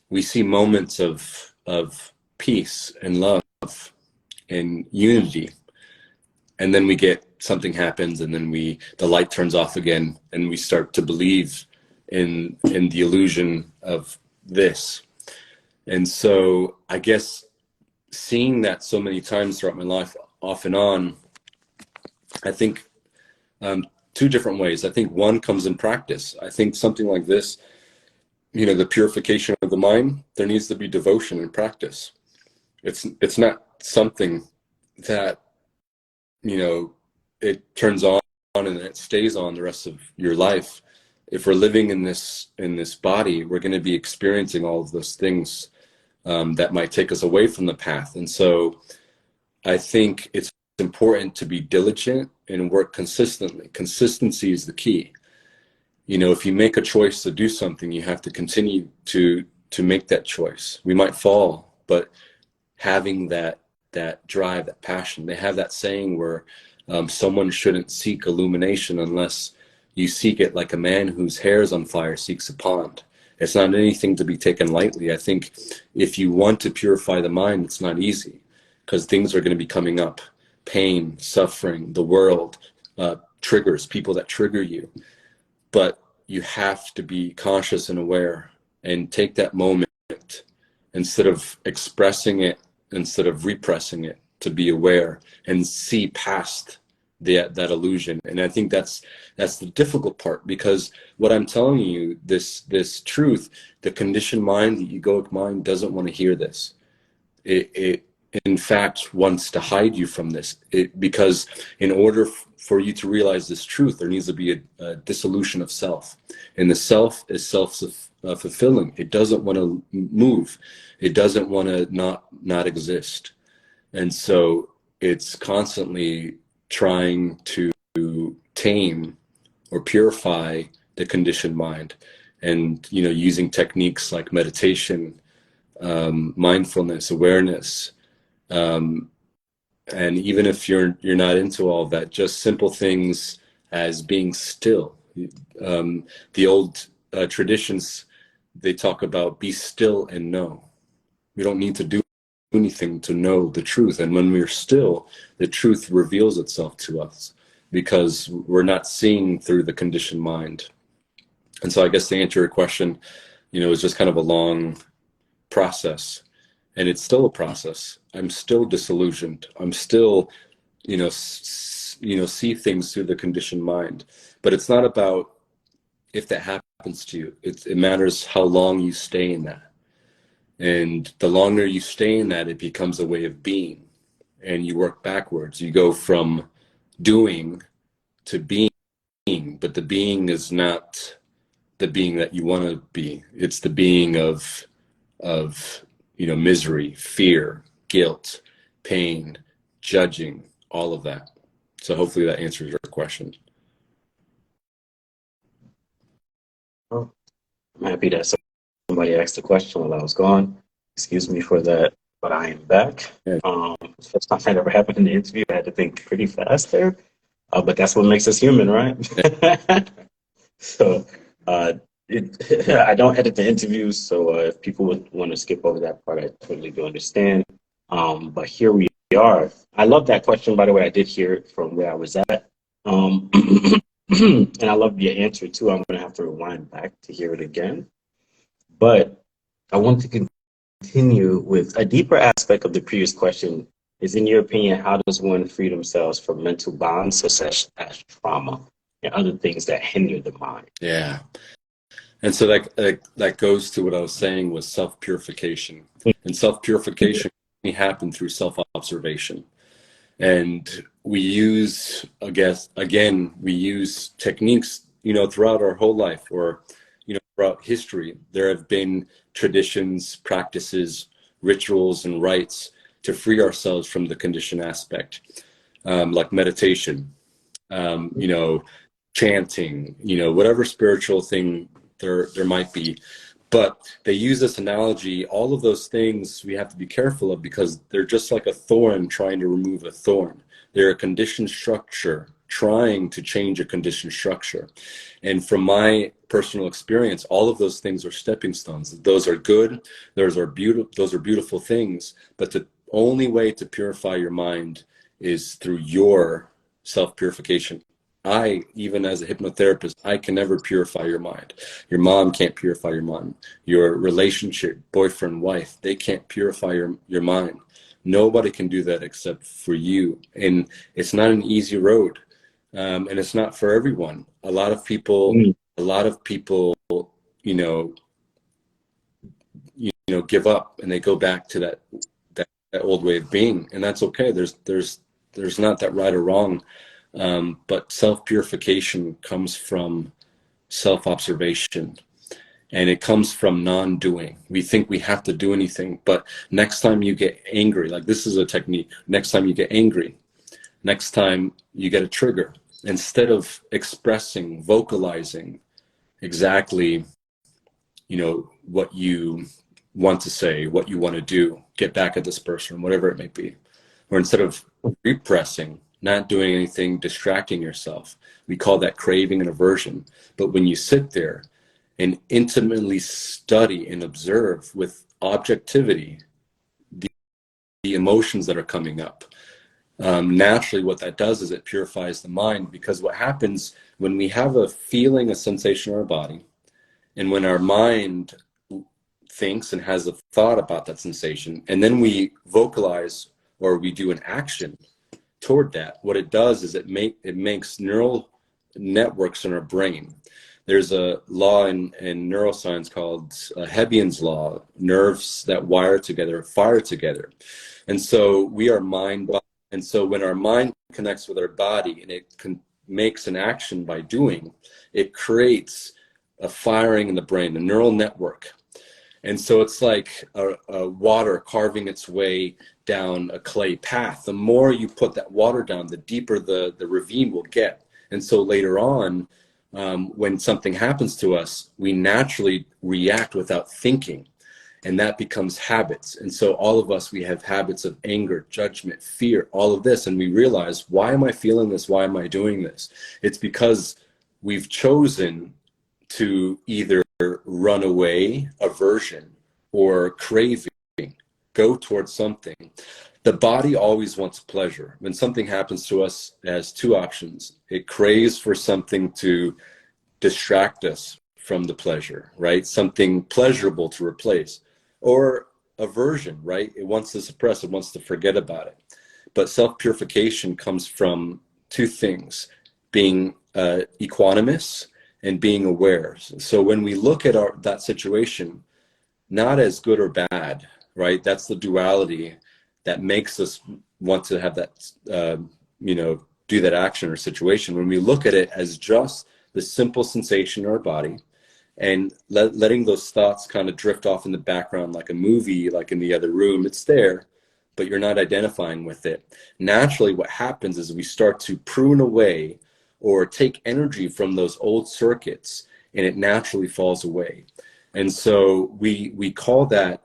we see moments of peace and love and unity, and then we get something happens, and then the light turns off again, and we start to believe in the illusion of this. And so I guess seeing that so many times throughout my life, off and on, I think two different ways. I think one comes in practice. I think something like this, the purification of the mind, there needs to be devotion and practice. It's not something that, it turns on and it stays on the rest of your life. If we're living in this body, we're going to be experiencing all of those things that might take us away from the path. And so I think it's important to be diligent and work consistently. Consistency is the key. If you make a choice to do something, you have to continue to make that choice. We might fall, but having that drive, that passion. They have that saying where someone shouldn't seek illumination unless you seek it like a man whose hair is on fire seeks a pond. It's not anything to be taken lightly. I think if you want to purify the mind, it's not easy, because things are going to be coming up. Pain, suffering, the world, triggers, people that trigger you. But you have to be conscious and aware and take that moment, instead of expressing it, instead of repressing it, to be aware and see past that illusion. And I think that's the difficult part, because what I'm telling you, this truth, the conditioned mind, the egoic mind, doesn't want to hear this. It in fact wants to hide you from this, because in order for you to realize this truth, there needs to be a dissolution of self, and the self is self-fulfilling. It doesn't want to move. It doesn't want to not exist. And so it's constantly trying to tame or purify the conditioned mind, and using techniques like meditation, mindfulness, awareness, and even if you're not into all of that, just simple things as being still. The old traditions, they talk about be still and know. We don't need to do anything to know the truth. And when we're still, the truth reveals itself to us, because we're not seeing through the conditioned mind. And so I guess to answer your question, it's just kind of a long process. And it's still a process. I'm still disillusioned. I'm still, see things through the conditioned mind. But it's not about if that happens to you. It matters how long you stay in that. And the longer you stay in that, it becomes a way of being. And you work backwards. You go from doing to being. But the being is not the being that you want to be. It's the being of misery, fear, guilt, pain, judging, all of that. So hopefully that answers your question. Oh, I'm happy that somebody asked the question while I was gone. Excuse me for that, but I am back. Yeah. First time that ever happened in the interview. I had to think pretty fast there, but that's what makes us human, right? So I don't edit the interviews, so if people would want to skip over that part, I totally do understand. But here we are. I love that question, by the way. I did hear it from where I was at. And I love your answer too. I'm going to have to rewind back to hear it again. But I want to continue with a deeper aspect of the previous question. Is, in your opinion, how does one free themselves from mental bonds such as trauma and other things that hinder the mind? Yeah. And so that goes to what I was saying with self-purification. And self-purification can happen through self-observation. And we use, we use techniques, throughout our whole life, or, throughout history. There have been traditions, practices, rituals, and rites to free ourselves from the conditioned aspect, like meditation, chanting, whatever spiritual thing there might be. But they use this analogy. All of those things we have to be careful of, because they're just like a thorn trying to remove a thorn. They're a conditioned structure trying to change a conditioned structure. And from my personal experience, all of those things are stepping stones. Those are good. Those are beautiful things. But the only way to purify your mind is through your self-purification. Even as a hypnotherapist, I can never purify your mind. Your mom can't purify your mind. Your relationship, boyfriend, wife, they can't purify your mind. Nobody can do that except for you. And it's not an easy road. And it's not for everyone. A lot of people, give up and they go back to that old way of being, and that's okay. There's not that right or wrong, but self-purification comes from self-observation, and it comes from non-doing. We think we have to do anything, but next time you get angry, like this is a technique, next time you get angry, next time you get a trigger, instead of expressing, vocalizing exactly, what you want to say, what you want to do, get back at this person, whatever it may be, or instead of repressing, not doing anything, distracting yourself, we call that craving and aversion. But when you sit there and intimately study and observe with objectivity the emotions that are coming up, naturally what that does is it purifies the mind. Because what happens when we have a feeling, a sensation in our body, and when our mind thinks and has a thought about that sensation, and then we vocalize or we do an action toward that, what it does is it makes neural networks in our brain. There's a law in neuroscience called Hebbian's law. Nerves that wire together fire together. And so we are mind. And so when our mind connects with our body and it makes an action by doing, it creates a firing in the brain, a neural network. And so it's like a water carving its way down a clay path. The more you put that water down, the deeper the ravine will get. And so later on, when something happens to us, we naturally react without thinking. And that becomes habits. And so all of us, we have habits of anger, judgment, fear, all of this. And we realize, why am I feeling this? Why am I doing this? It's because we've chosen to either run away, aversion, or craving, go towards something. The body always wants pleasure. When something happens to us, it has two options. It craves for something to distract us from the pleasure, right? Something pleasurable to replace. Or aversion, right? It wants to suppress, it wants to forget about it. But self-purification comes from two things: being equanimous and being aware. So when we look at that situation, not as good or bad, right? That's the duality that makes us want to have that, do that action or situation. When we look at it as just the simple sensation in our body, and letting those thoughts kind of drift off in the background like a movie, like in the other room, it's there, but you're not identifying with it. Naturally, what happens is we start to prune away or take energy from those old circuits, and it naturally falls away. And so we call that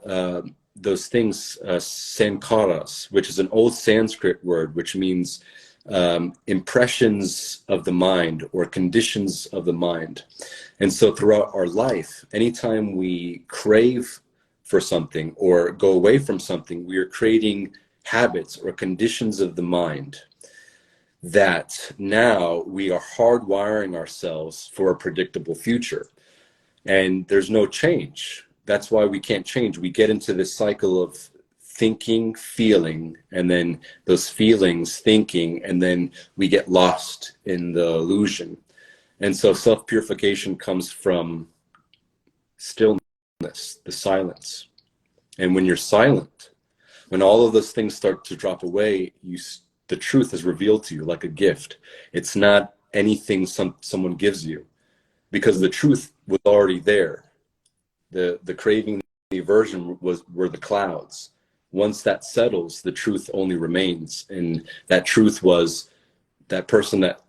those things sankaras, which is an old Sanskrit word, which means impressions of the mind or conditions of the mind. And so throughout our life, anytime we crave for something or go away from something, we are creating habits or conditions of the mind that now we are hardwiring ourselves for a predictable future. And there's no change. That's why we can't change. We get into this cycle of thinking, feeling, and then those feelings, thinking, and then we get lost in the illusion. And so self-purification comes from stillness, the silence. And when you're silent, when all of those things start to drop away, the truth is revealed to you like a gift. It's not anything someone gives you, because the truth was already there. The craving, the aversion were the clouds. Once that settles, the truth only remains. And that truth was that person that,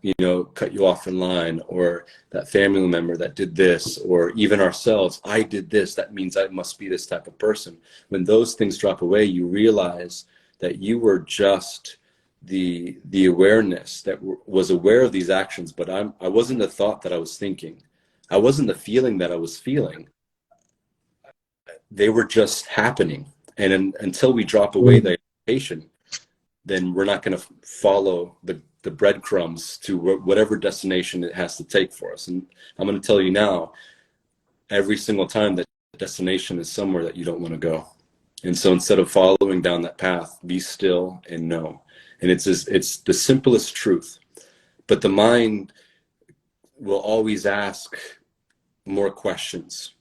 cut you off in line, or that family member that did this, or even ourselves. I did this, that means I must be this type of person. When those things drop away, you realize that you were just the awareness that was aware of these actions, but I wasn't the thought that I was thinking. I wasn't the feeling that I was feeling. They were just happening. And until we drop away the identification, then we're not going to follow the breadcrumbs to whatever destination it has to take for us. And I'm going to tell you now, every single time that destination is somewhere that you don't want to go. And so instead of following down that path, be still and know. And it's the simplest truth. But the mind will always ask more questions.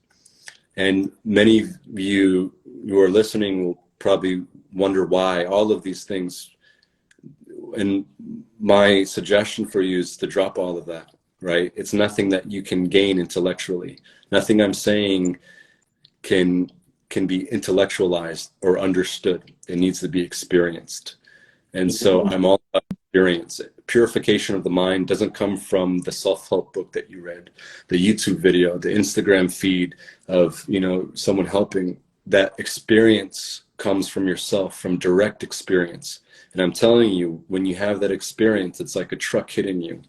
And many of you who are listening will probably wonder why all of these things. And my suggestion for you is to drop all of that, right? It's nothing that you can gain intellectually. Nothing I'm saying can be intellectualized or understood. It needs to be experienced. And so I'm all about experience. Purification of the mind doesn't come from the self-help book that you read, the YouTube video, the Instagram feed of, you know, someone helping. That experience comes from yourself, from direct experience. And I'm telling you, when you have that experience, it's like a truck hitting you.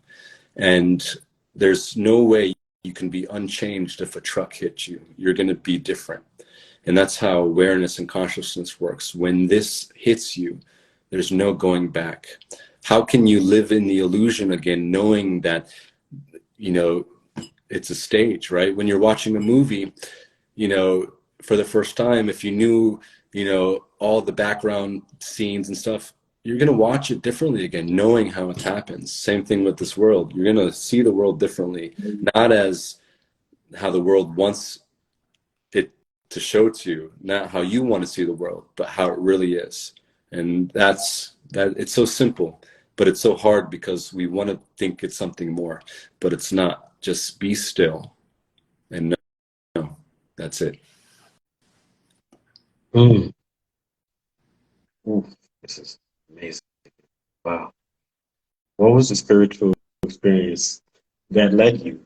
And there's no way you can be unchanged if a truck hits you. You're going to be different. And that's how awareness and consciousness works. When this hits you, there's no going back. How can you live in the illusion again, knowing that, you know, it's a stage, right? When you're watching a movie, you know, for the first time, if you knew, you know, all the background scenes and stuff, you're going to watch it differently again, knowing how it happens. Same thing with this world. You're going to see the world differently, not as how the world wants it to show to you, not how you want to see the world, but how it really is. And that's that. It's so simple, but it's so hard because we want to think it's something more, but it's not. Just be still and know. That's it. Mm. Ooh, this is amazing. Wow. What was the spiritual experience that led you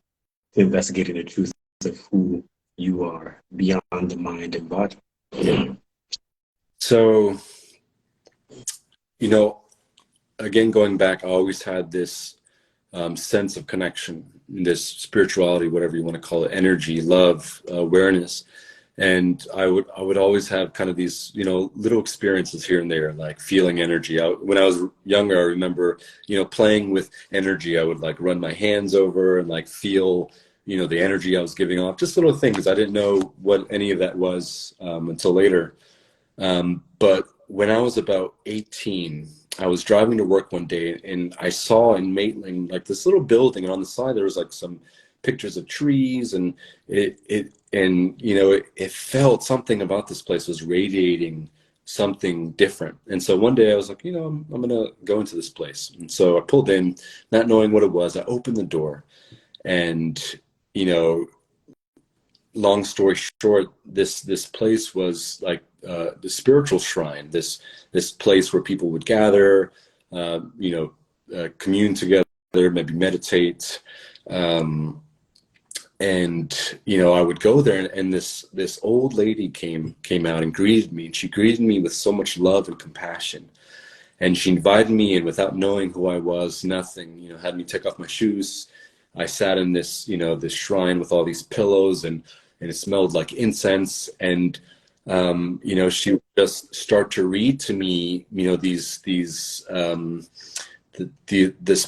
to investigating the truth of who you are beyond the mind and body? So, you know, again, going back, I always had this sense of connection, this spirituality, whatever you want to call it, energy, love, awareness. And I would always have kind of these, you know, little experiences here and there, like feeling energy. When I was younger, I remember, you know, playing with energy. I would like run my hands over and like feel, you know, the energy I was giving off, just little things. I didn't know what any of that was until later. But when I was about 18, I was driving to work one day and I saw in Maitland like this little building, and on the side there was like some pictures of trees, and you know, it felt something about this place was radiating something different. And so one day I was like, you know, I'm gonna go into this place. And so I pulled in, not knowing what it was. I opened the door, and you know, long story short, this place was like the spiritual shrine, this place where people would gather, you know, commune together, maybe meditate, and you know, I would go there, and this old lady came out and greeted me, and she greeted me with so much love and compassion. And she invited me in without knowing who I was, nothing, you know, had me take off my shoes. I sat in this, you know, this shrine with all these pillows, and it smelled like incense. And, you know, she would just start to read to me, you know, this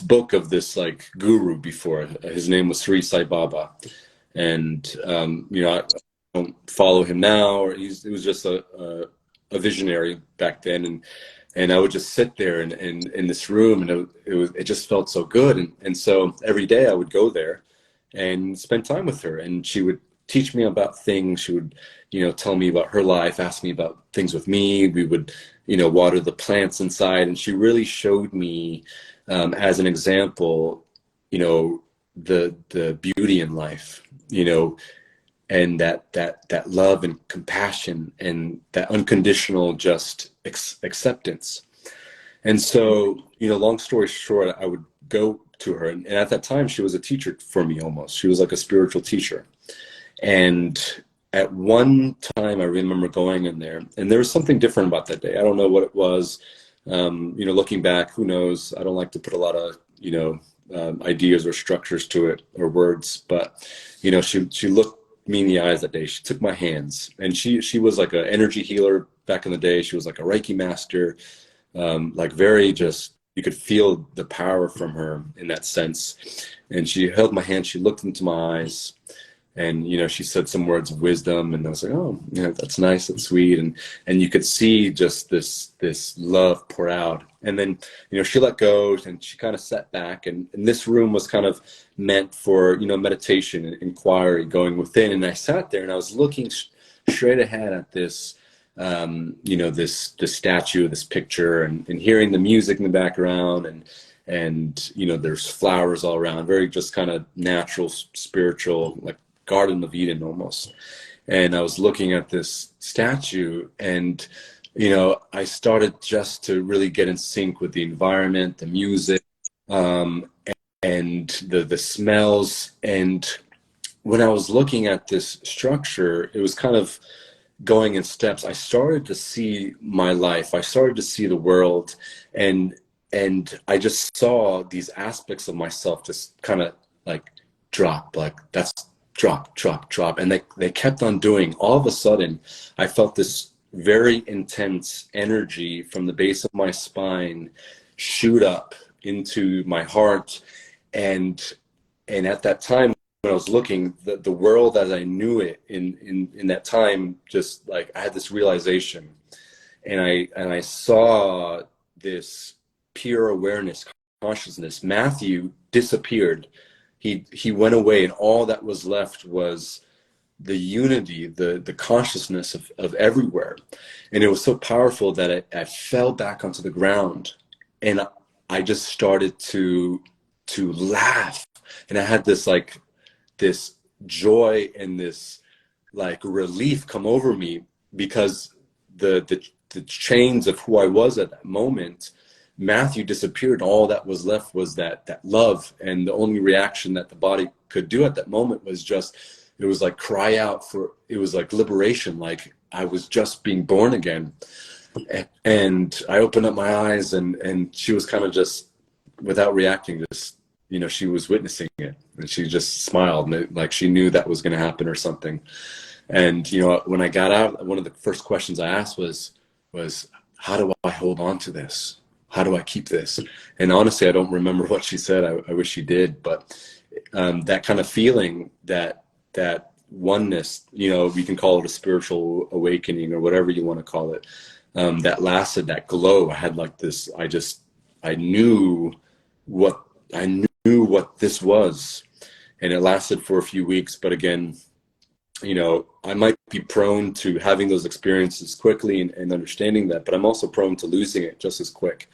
book of this like guru before. His name was Sri Sai Baba. And, you know, I don't follow him now, or it was just a visionary back then. And I would just sit there in this room, and it just felt so good. And so every day I would go there and spend time with her, and she would teach me about things. She would, you know, tell me about her life, ask me about things with me. We would, you know, water the plants inside, and she really showed me, as an example, you know, the beauty in life, you know, and that love and compassion and that unconditional just acceptance. And so, you know, long story short, I would go to her, and at that time she was a teacher for me. Almost, she was like a spiritual teacher. And at one time I remember going in there, and there was something different about that day. I don't know what it was. You know, looking back, who knows? I don't like to put a lot of, you know, ideas or structures to it or words, but you know, she looked me in the eyes that day. She took my hands, and she was like an energy healer back in the day. She was like a Reiki master, like very just, you could feel the power from her in that sense. And she held my hand. She looked into my eyes, And, you know, she said some words of wisdom, and I was like, oh, you know, that's nice, that's sweet. And you could see just this love pour out. And then, you know, she let go and she kind of sat back, and this room was kind of meant for, you know, meditation and inquiry, going within. And I sat there and I was looking straight ahead at this, you know, this statue, this picture, and hearing the music in the background, and you know, there's flowers all around, very just kind of natural, spiritual, like Garden of Eden almost. And I was looking at this statue, and you know, I started just to really get in sync with the environment, the music, um, and the smells. And when I was looking at this structure, it was kind of going in steps. I started to see my life. I started to see the world, and I just saw these aspects of myself just kind of like drop, like that's drop, drop, drop. And they kept on doing. All of a sudden, I felt this very intense energy from the base of my spine shoot up into my heart. And at that time, when I was looking, the world as I knew it in that time, just like I had this realization, and I saw this pure awareness, consciousness. Matthew disappeared. He went away, and all that was left was the unity, the consciousness of everywhere. And it was so powerful that I fell back onto the ground, and I just started to laugh. And I had this like this joy and this like relief come over me, because the chains of who I was at that moment, Matthew disappeared. All that was left was that love. And the only reaction that the body could do at that moment was just, it was like cry out for, it was like liberation, like I was just being born again. And I opened up my eyes, and she was kind of just, without reacting, just, you know, she was witnessing it, and she just smiled, and like she knew that was going to happen or something. And, you know, when I got out, one of the first questions I asked was, how do I hold on to this? How do I keep this? And honestly, I don't remember what she said. I wish she did. But that kind of feeling, that oneness, you know, we can call it a spiritual awakening or whatever you want to call it, that lasted, that glow. I had like this, I knew what this was. And it lasted for a few weeks. But again, you know, I might be prone to having those experiences quickly and understanding that, but I'm also prone to losing it just as quick.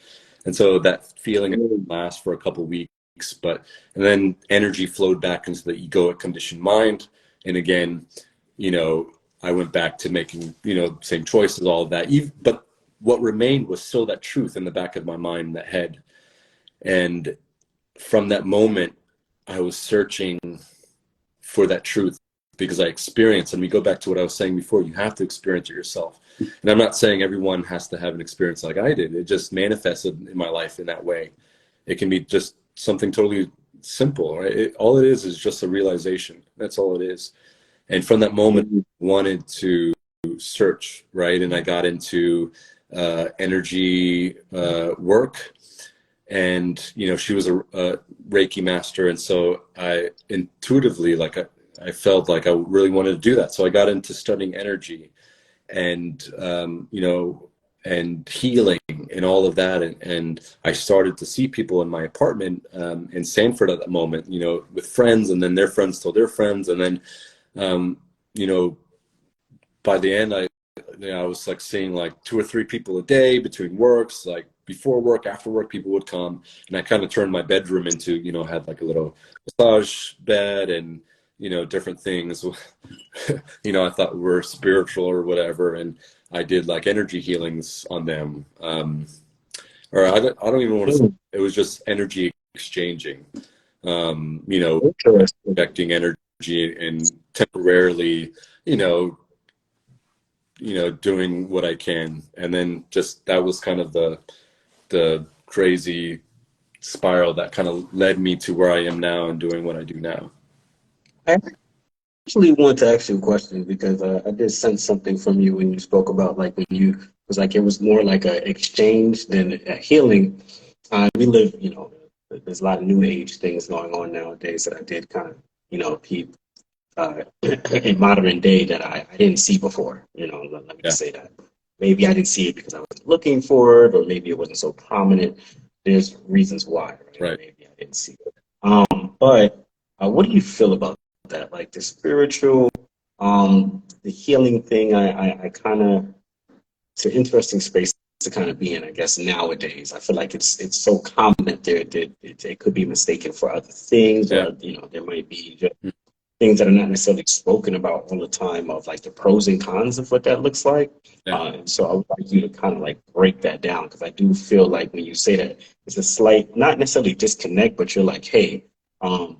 And so that feeling lasts for a couple of weeks, and then energy flowed back into the egoic conditioned mind. And again, you know, I went back to making, you know, same choices, all of that. But what remained was still that truth in the back of my mind, that head. And from that moment, I was searching for that truth, because I experienced, and we go back to what I was saying before, you have to experience it yourself. And I'm not saying everyone has to have an experience like I did. It just manifested in my life in that way. It can be just something totally simple, right? All it is just a realization. That's all it is. And from that moment, I wanted to search, right? And I got into energy work. And, you know, she was a Reiki master. And so I intuitively, like, I felt like I really wanted to do that. So I got into studying energy and, you know, and healing and all of that. And I started to see people in my apartment in Sanford at that moment, you know, with friends, and then their friends told their friends. And then, you know, by the end, I was like seeing like 2 or 3 people a day between works, like before work, after work, people would come. And I kind of turned my bedroom into, you know, had like a little massage bed and, you know, different things, you know, I thought were spiritual or whatever. And I did like energy healings on them. Or I don't even want to say, it was just energy exchanging, you know, projecting energy and temporarily, you know, doing what I can. And then just, that was kind of the crazy spiral that kind of led me to where I am now and doing what I do now. I actually want to ask you a question, because I did sense something from you when you spoke about, like, when you was like, it was more like a exchange than a healing. We live, you know, there's a lot of new age things going on nowadays that I did kind of, you know, peep. in modern day that I didn't see before. Let me Yeah. just say that. Maybe I didn't see it because I wasn't looking for it, or maybe it wasn't so prominent. There's reasons why, right? Right. Maybe I didn't see it. But what do you feel about that? Like the spiritual, the healing thing. I kind of, it's an interesting space to kind of be in, I guess, nowadays. I feel like it's so common that it could be mistaken for other things, Yeah. or there might be just things that are not necessarily spoken about all the time, of like the pros and cons of what that looks like. Yeah. And so I would like you to kind of like break that down, because I do feel like when you say that, it's a slight, not necessarily disconnect, but you're like, hey, I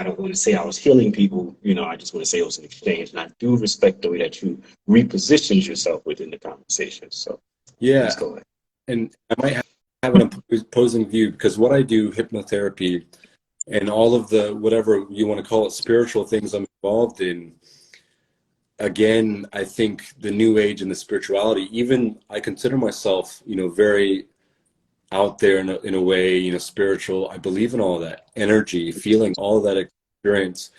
don't want to say I was healing people. I just want to say it was an exchange. And I do respect the way that you repositioned yourself within the conversation. So please Yeah. go ahead. And I might have an opposing view, because what I do, hypnotherapy, and all of the, whatever you want to call it, spiritual things I'm involved in, again, I think the new age and the spirituality, even I consider myself, very out there in a way, spiritual. I believe in all that energy, feeling, all that experience.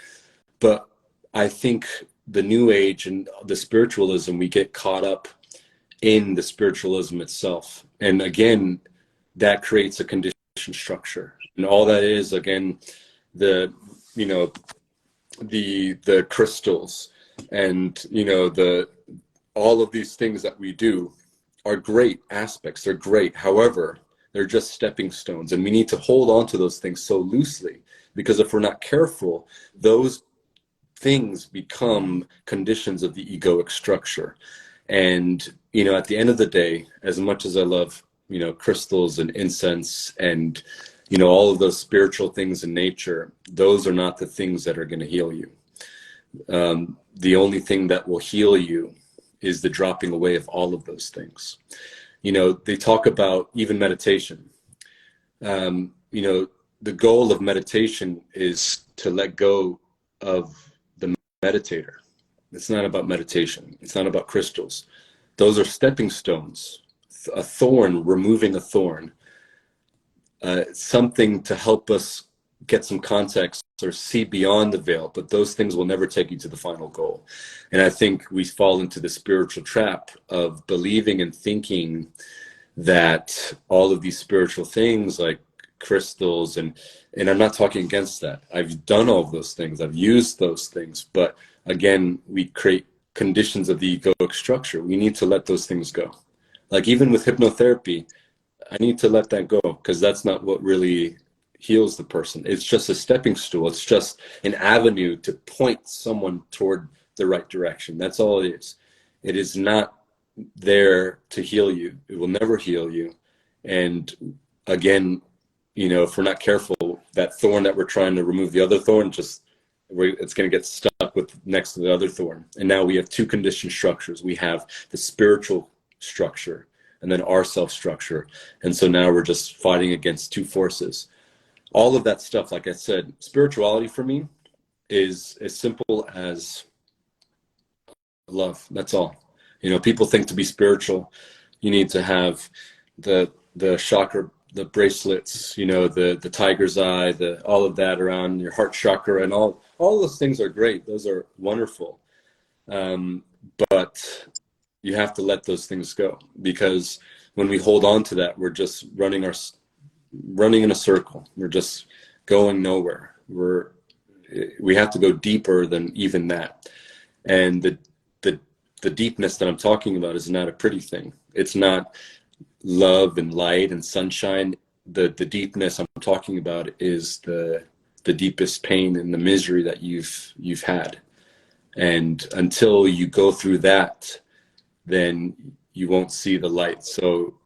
But I think the new age and the spiritualism, we get caught up in the spiritualism itself. And again, that creates a condition structure. And all that is, again, the, the crystals, and, all of these things that we do are great aspects. They're great. However, they're just stepping stones, and we need to hold on to those things so loosely, because if we're not careful, those things become conditions of the egoic structure. And, at the end of the day, as much as I love, crystals and incense and, all of those spiritual things in nature, those are not the things that are going to heal you. The only thing that will heal you is the dropping away of all of those things. They talk about even meditation. The goal of meditation is to let go of the meditator. It's not about meditation. It's not about crystals. Those are stepping stones. A thorn, removing a thorn, something to help us get some context or see beyond the veil, but those things will never take you to the final goal. And I think we fall into the spiritual trap of believing and thinking that all of these spiritual things like crystals, and I'm not talking against that. I've done all of those things. I've used those things. But again, we create conditions of the egoic structure. We need to let those things go. Like even with hypnotherapy, I need to let that go, because that's not what really heals the person. It's just a stepping stool. It's just an avenue to point someone toward the right direction. That's all it is. It is not there to heal you. It will never heal you. And again, if we're not careful, that thorn that we're trying to remove, the other thorn, it's going to get stuck with next to the other thorn. And now we have two conditioned structures. We have the spiritual structure and then our self structure. And so now we're just fighting against two forces. All of that stuff, like I said, spirituality for me is as simple as love. That's all. People think to be spiritual, you need to have the chakra, the bracelets, the tiger's eye, all of that around your heart chakra, and all those things are great. Those are wonderful. But you have to let those things go, because when we hold on to that, we're just running in a circle. We're just going nowhere. We have to go deeper than even that. And the deepness that I'm talking about is not a pretty thing. It's not love and light and sunshine. The deepness I'm talking about is the deepest pain and the misery that you've had. And until you go through that, then you won't see the light. So,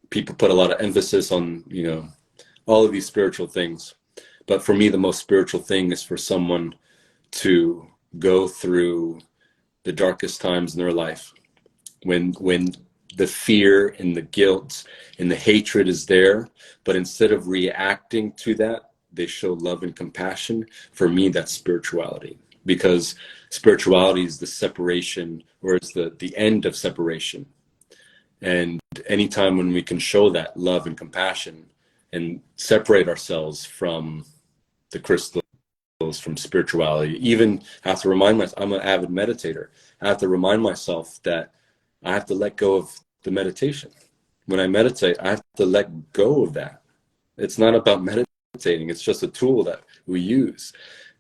people put a lot of emphasis on, all of these spiritual things. But for me, the most spiritual thing is for someone to go through the darkest times in their life, when the fear and the guilt and the hatred is there, but instead of reacting to that, they show love and compassion. For me, that's spirituality, because spirituality is the separation, or is the end of separation. And anytime when we can show that love and compassion and separate ourselves from the crystals from spirituality. Even have to remind myself, I'm an avid meditator. I have to remind myself that I have to let go of the meditation. When I meditate, I have to let go of that. It's not about meditating. It's just a tool that we use.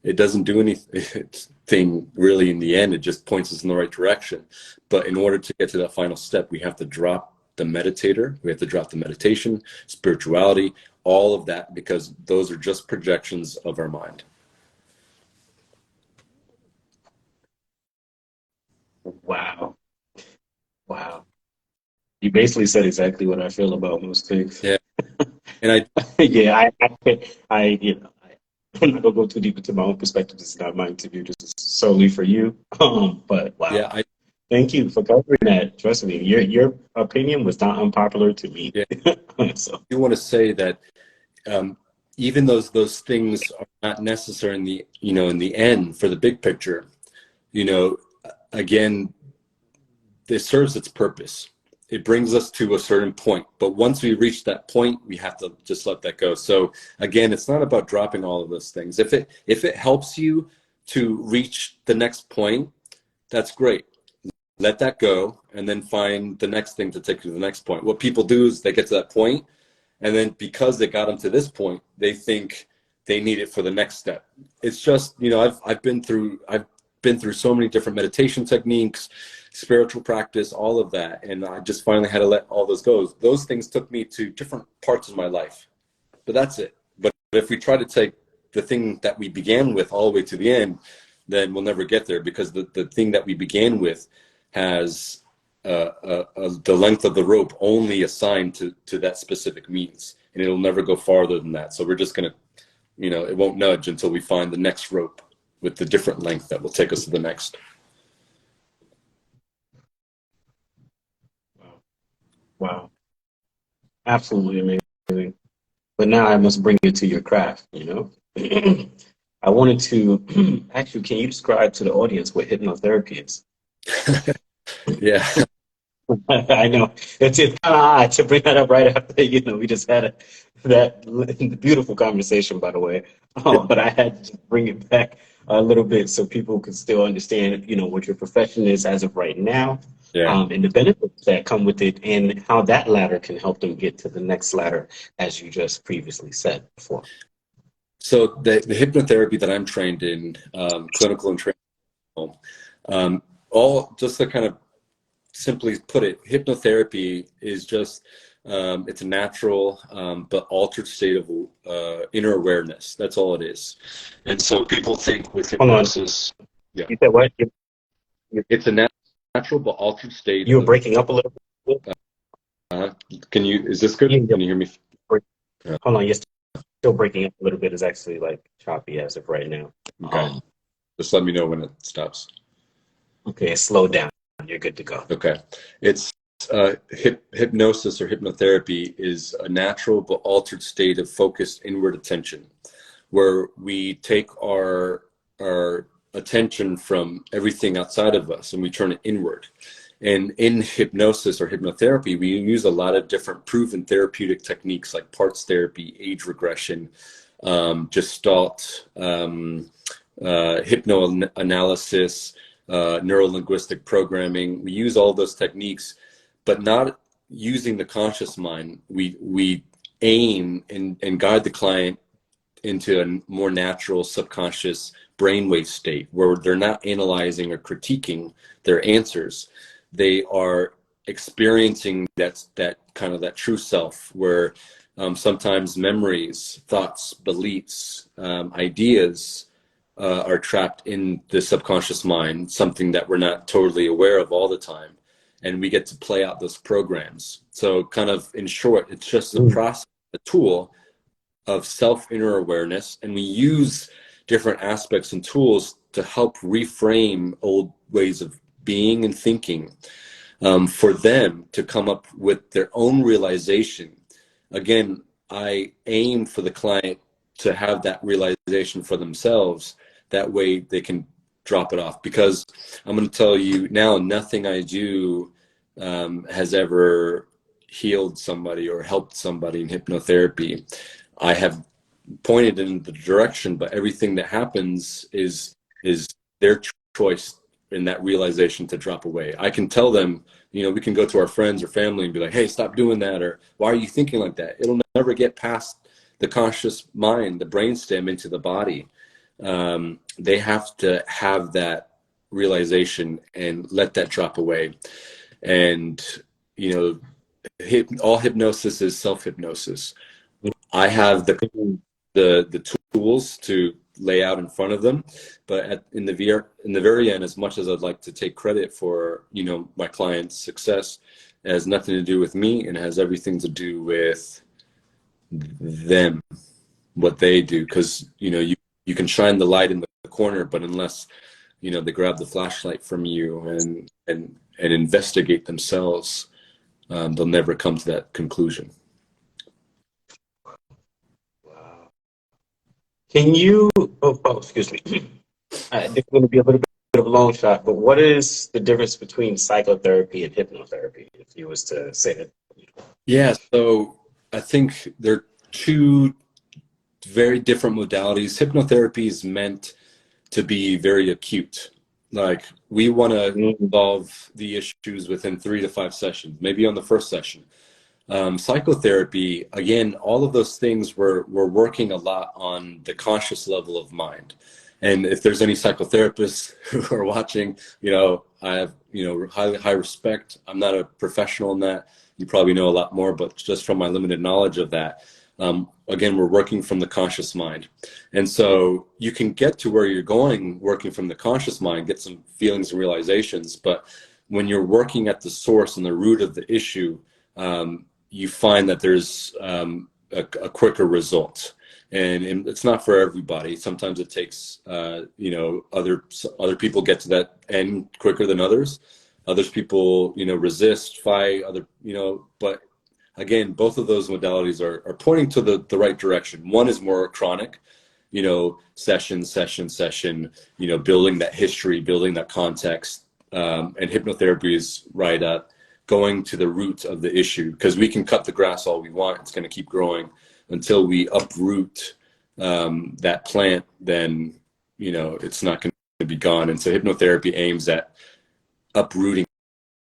It doesn't do anything really in the end. It just points us in the right direction. But in order to get to that final step, we have to drop the meditator. We have to drop the meditation, spirituality, all of that, because those are just projections of our mind. Wow. Wow. You basically said exactly what I feel about most things. Yeah. And yeah, I'm not gonna go too deep into my own perspective. This is not my interview. This is solely for you. But wow, yeah, thank you for covering that. Trust me, your opinion was not unpopular to me. yeah. So I do want to say that even those things are not necessary in the in the end for the big picture. Again, this serves its purpose. It brings us to a certain point, but once we reach that point, we have to just let that go. So again, it's not about dropping all of those things. If it helps you to reach the next point, that's great. Let that go and then find the next thing to take you to the next point. What people do is they get to that point, and then because they got them to this point, they think they need it for the next step. It's just, I've been through so many different meditation techniques, spiritual practice, all of that, and I just finally had to let all those go. Those things took me to different parts of my life, but that's it. But if we try to take the thing that we began with all the way to the end, then we'll never get there, because the thing that we began with has the length of the rope only assigned to that specific means, and it'll never go farther than that. So we're just gonna, it won't nudge until we find the next rope with the different length that will take us to the next. wow, absolutely amazing. But now I must bring it to your craft. I wanted to actually, can you describe to the audience what hypnotherapy is? Yeah. I know it's kind of odd to bring that up right after we just had that beautiful conversation, by the way. But I had to bring it back a little bit so people could still understand, what your profession is as of right now, Yeah. and the benefits that come with it, and how that ladder can help them get to the next ladder, as you just previously said before. So the hypnotherapy that I'm trained in, clinical and transpersonal, all just to kind of simply put it, hypnotherapy is just it's a natural but altered state of inner awareness. That's all it is. And so people think with hypnosis, yeah, You said what? it's a natural but altered state You were of. breaking up a little bit. Is this good? Can you hear me? Yeah. Hold on, you're still breaking up a little bit. It's actually like choppy as of right now. Okay. Just let me know when it stops. Okay, slow down. You're good to go. Okay. It's hypnosis or hypnotherapy is a natural but altered state of focused inward attention, where we take our attention from everything outside of us and we turn it inward. And in hypnosis or hypnotherapy, we use a lot of different proven therapeutic techniques like parts therapy, age regression, Gestalt, hypnoanalysis, neuro-linguistic programming. We use all those techniques, but not using the conscious mind. We aim and guide the client into a more natural subconscious brainwave state where they're not analyzing or critiquing their answers. They are experiencing that kind of that true self, where sometimes memories, thoughts, beliefs, ideas are trapped in the subconscious mind, something that we're not totally aware of all the time. And we get to play out those programs. So kind of in short, it's just a process, a tool of self-inner awareness. And we use different aspects and tools to help reframe old ways of being and thinking, for them to come up with their own realization. Again, I aim for the client to have that realization for themselves. That way they can drop it off, because I'm going to tell you now, nothing I do has ever healed somebody or helped somebody in hypnotherapy. I have pointed in the direction, but everything that happens is their choice in that realization to drop away. I can tell them, we can go to our friends or family and be like, hey, stop doing that, or why are you thinking like that? It'll never get past the conscious mind, the brainstem, into the body. They have to have that realization and let that drop away. And all hypnosis is self-hypnosis. I have the tools to lay out in front of them, but in the very end, as much as I'd like to take credit for my client's success, it has nothing to do with me, and it has everything to do with them, what they do. Because you can shine the light in the corner, but unless they grab the flashlight from you and investigate themselves, they'll never come to that conclusion. Wow. Can you, excuse me. This is going to be a little bit of a long shot, but what is the difference between psychotherapy and hypnotherapy, if you was to say that? Yeah, so I think they're two very different modalities. Hypnotherapy is meant to be very acute. Like, we want to solve the issues within 3 to 5 sessions, maybe on the first session. Psychotherapy, again, all of those things, we're working a lot on the conscious level of mind. And if there's any psychotherapists who are watching, I have high respect. I'm not a professional in that. You probably know a lot more, but just from my limited knowledge of that, again, we're working from the conscious mind. And so you can get to where you're going working from the conscious mind, get some feelings and realizations. But when you're working at the source and the root of the issue, you find that there's a quicker result. And it's not for everybody. Sometimes it takes, other people get to that end quicker than others. Others people, resist, fight, but again, both of those modalities are pointing to the right direction. One is more chronic, session, building that history, building that context. And hypnotherapy is right at going to the root of the issue, because we can cut the grass all we want. It's going to keep growing until we uproot that plant. Then, it's not going to be gone. And so hypnotherapy aims at uprooting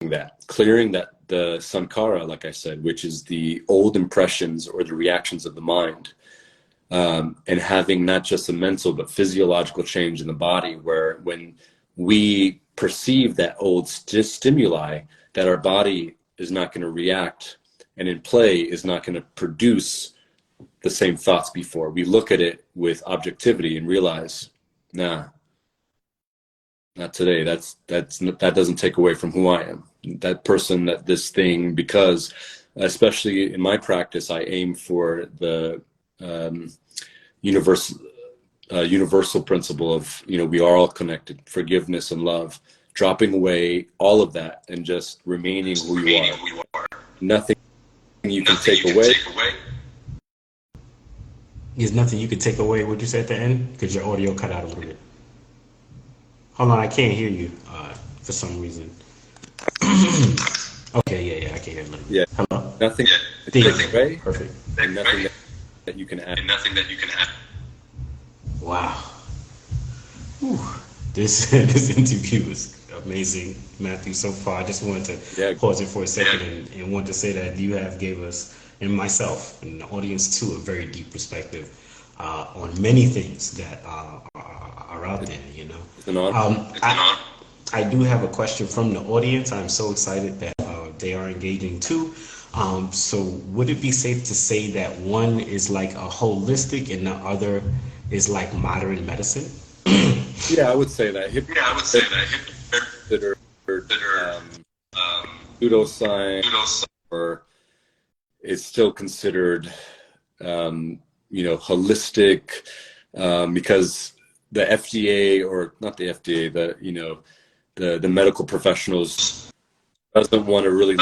that, clearing the sankara, like I said, which is the old impressions or the reactions of the mind, and having not just a mental but physiological change in the body, where when we perceive that old stimuli, that our body is not going to react, and in play is not going to produce the same thoughts before. We look at it with objectivity and realize, nah, not today. That doesn't take away from who I am. That person, this thing, because especially in my practice, I aim for the universal principle of, we are all connected, forgiveness and love, dropping away all of that and just remaining who you are. Nothing you can take away. There's nothing you can take away. What'd you say at the end? Because your audio cut out a little bit. Hold on, I can't hear you for some reason. Okay, yeah, I can hear a little bit. Yeah. Hello? Nothing to take away. Perfect. And nothing that you can add. Wow. Whew. This interview is amazing, Matthew, so far. I just wanted to pause it for a second and want to say that you have gave us, and myself, and the audience too, a very deep perspective on many things that are out there, It's an honor. I do have a question from the audience. I'm so excited that they are engaging too. So would it be safe to say that one is like a holistic and the other is like modern medicine? Yeah, I would say that. Pseudoscience, or it's still considered, holistic, because the FDA, or not the FDA, the medical professionals doesn't want to really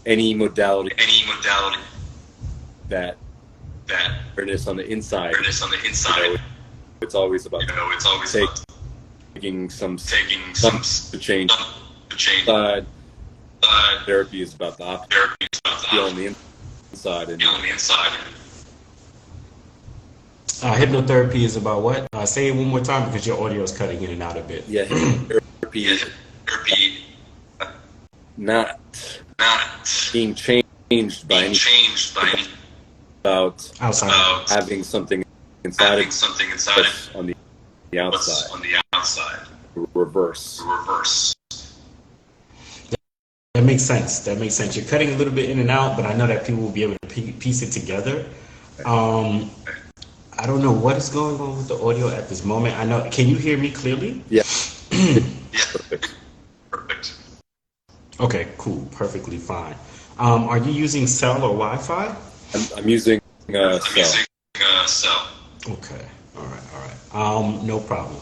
any modality that awareness on the inside. It's always about taking some to change. Side therapy is about the opposite. On the inside, and Hypnotherapy is about what? Say it one more time because your audio is cutting in and out a bit. Yeah, hypnotherapy Yeah, is therapy not not being changed by being anything changed by any about Outside. about having something inside of having something inside of us on the what's outside. on the outside. Reverse. Reverse. That makes sense. That makes sense. You're cutting a little bit in and out, but I know that people will be able to piece it together. Um, I don't know what is going on with the audio at this moment. I know. Can you hear me clearly? Yeah, Yeah, perfect. perfect. Okay, cool. Perfectly fine. Are you using cell or Wi-Fi? I'm using I'm cell. using cell. Okay. All right. All right. No problem.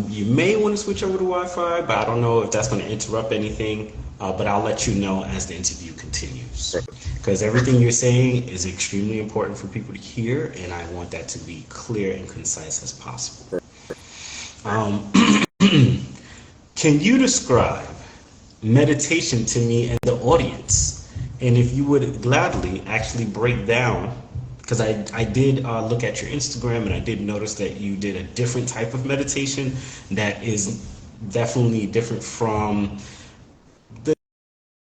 You may want to switch over to Wi-Fi, but I don't know if that's going to interrupt anything. But I'll let you know as the interview continues. Because everything you're saying is extremely important for people to hear, and I want that to be clear and concise as possible. Um, can you describe meditation to me and the audience? And if you would gladly actually break down, because I did look at your Instagram and I did notice that you did a different type of meditation that is definitely different from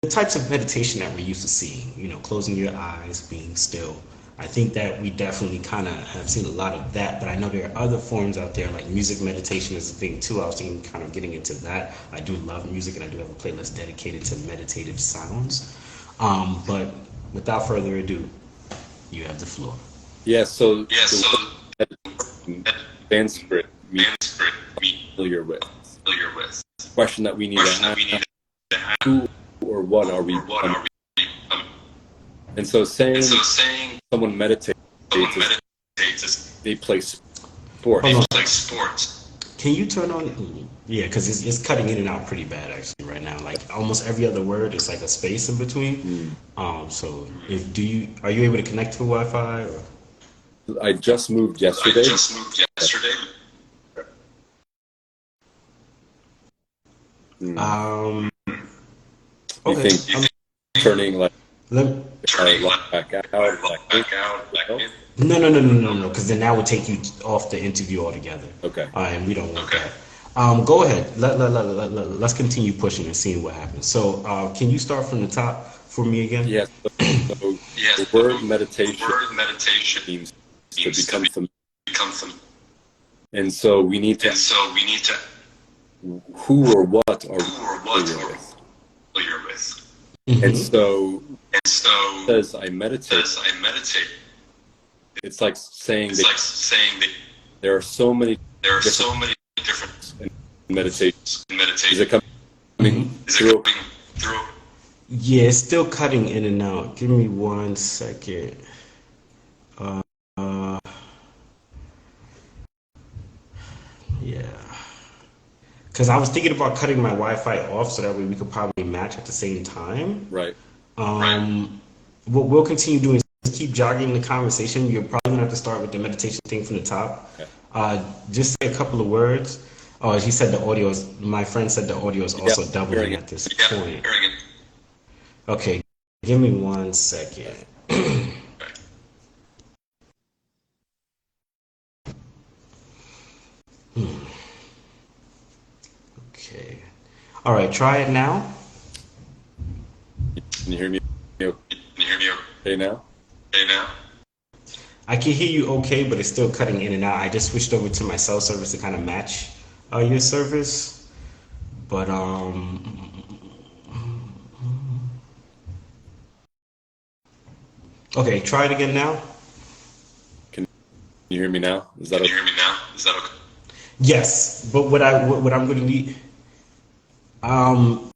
the types of meditation that we're used to seeing, you know, closing your eyes, being still. I think that we definitely kind of have seen a lot of that, but I know there are other forms out there, like music meditation is a thing too. I was thinking kind of getting into that. I do love music and I do have a playlist dedicated to meditative sounds. But without further ado, you have the floor. Yeah, so Yeah, so the word Sanskrit means Sanskrit me familiar with. familiar with. Question that we need Question to that we need ask: to have. who or what are we Or what becoming? are we becoming? And so saying And so saying someone meditates someone is meditates is they play Hold sports. on. like sports. Can you turn on? Yeah, because it's cutting in and out pretty bad actually right now. Like almost every other word is like a space in between. So if do you are you able to connect to Wi-Fi or? I just moved I yesterday. just moved yesterday. Um. You Okay. think turning like Let, Turning lock left back out, back out, back in. no, because then that would take you off the interview altogether. Okay. And we don't want Okay. that. Go ahead. Let's continue pushing and seeing what happens. So, can you start from the top for me again? Yeah. So Yes, the the word meditation word meditation means to means to become familiar. become familiar. And so we need to And so we need to who or what are we who or what familiar are we with? familiar with. And Mm-hmm. so And so says I meditate. as I meditate, It's like saying it's that like saying that there are so many there are different so many different meditations. in Is meditation. it coming Is it through? coming through? Yeah, it's still cutting in and out. Give me 1 second. Uh, yeah. Because I was thinking about cutting my Wi-Fi off so that way we could probably match at the same time. Right. What we'll continue doing is keep jogging the conversation. You're probably gonna have to start with the meditation thing from the top. Okay. Just say a couple of words. Oh, he said the audio is. My friend said the audio is Yeah, also doubling hearing it. at this Yeah, point. hearing it. Okay, give me 1 second. Okay. All right, try it now. Can you hear me Can you hear me okay now? okay now? I can hear you okay, but it's still cutting in and out. I just switched over to my cell service to kind of match your service. But okay, try it again now. Can you hear me now? Is that Can you okay? hear me now? Is that okay? Yes, but what I'm gonna need um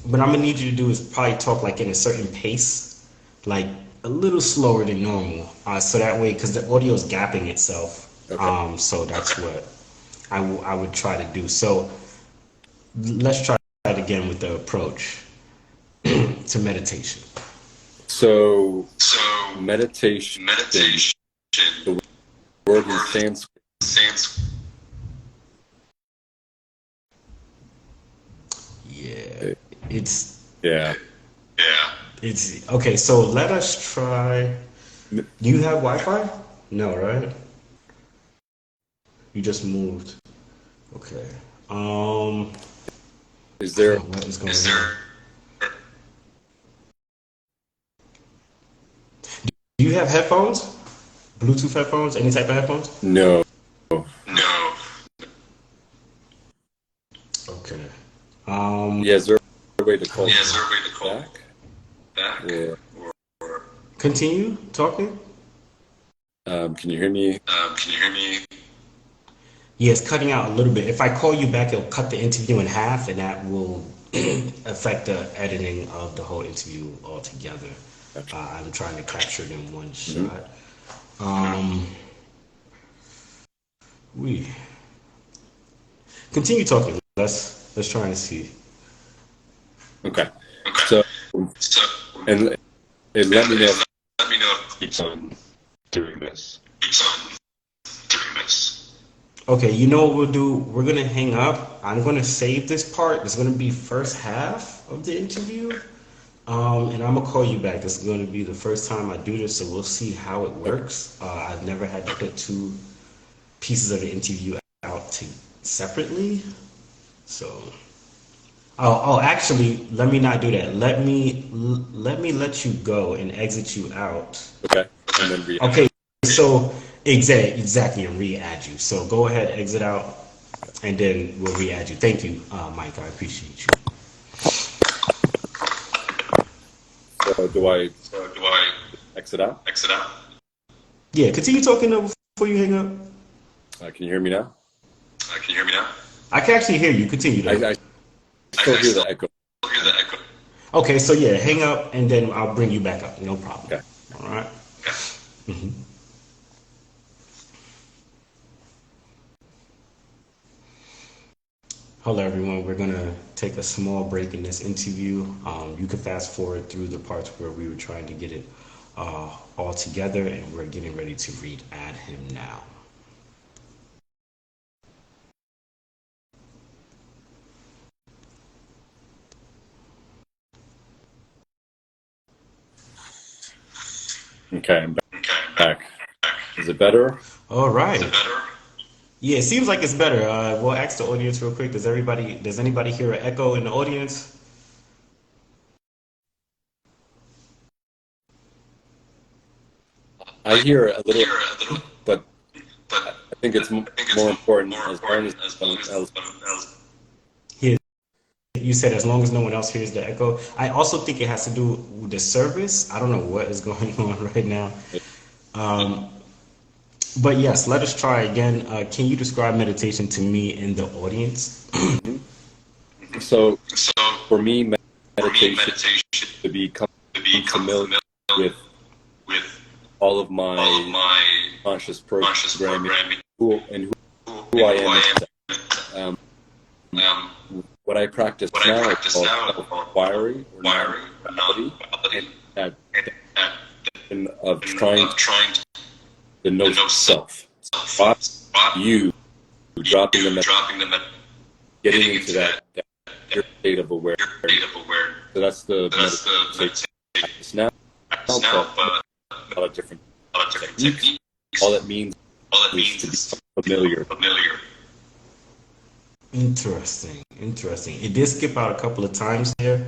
what I'm gonna need you to do is probably talk like in a certain pace, like a little slower than normal, so that way because the audio is gapping itself. Okay. So that's what I would try to do. So let's try it again with the approach to meditation. So So meditation, meditation, the the word in word Sanskrit, Sanskrit. Yeah, it's yeah. Yeah. it's okay. So let us try. Do you have Wi-Fi? No, right? You just moved. Okay. Is there? What is going Is on? there? Do you have headphones? Bluetooth headphones? Any type of headphones? No. No. Okay. Yeah, is there a way to call Yeah, is there a way to call back? back? Or Or Continue talking. can you hear me? can you hear me? Yeah, it's cutting out a little bit. If I call you back, it'll cut the interview in half, and that will affect the editing of the whole interview altogether. Gotcha. I'm trying to capture it in one Mhm. shot. We continue talking. Let's try and see. Okay. Okay. So, So, and let me know if let me know if it keeps on doing this. it's on doing this. Okay, you know what we'll do? We're gonna hang up. I'm gonna save this part. It's gonna be first half of the interview. And I'm gonna call you back. This is gonna be the first time I do this, so we'll see how it works. I've never had to put two pieces of the interview out separately. So, actually, let me not do that. Let you go and exit you out. Okay. And then re Okay, so exactly, and re-add you. So go ahead, exit out, and then we'll re-add you. Thank you, Mike. I appreciate you. So do I So do I exit out? exit out? Yeah, continue talking though before you hang up. Can you hear me now? Can you hear me now? I can actually hear you. Continue though. I still hear the echo. Hear the echo. Okay, so yeah, hang up, and then I'll bring you back up. No problem. Okay. All right. Okay. Hello, everyone. We're gonna take a small break in this interview. You can fast forward through the parts where we were trying to get it all together, and we're getting ready to re-add him now. Okay, I'm Okay. back. Is it better? All right. Is it better? Yeah, it seems like it's better. We'll ask the audience real quick. Does anybody hear an echo in the audience? I hear a little, Hear a little, but but I think it's I think it's more important more as long important as as long someone as else. someone else. Here, you said as long as no one else hears the echo. I also think it has to do with the service. I don't know what is going on right now. But yes, let us try again. Can you describe meditation to me in the audience? So So for me, for me, meditation meditation to become to become familiar familiar with with all of all of my my conscious conscious programming, programming, who I am. Um, Um, what I practice what I now is practice called now is self-inquiry or wiring, non-duality, non-duality, and and that of trying trying to know to know self. self. You dropping them, Dropping them at getting into that pure state of awareness. your state of awareness. So that's the That's the meditation meditation practice now, practice now, but a lot of different a lot of different techniques. techniques. All it means All it is means to is become familiar. familiar. Interesting, interesting. It did skip out a couple of times there.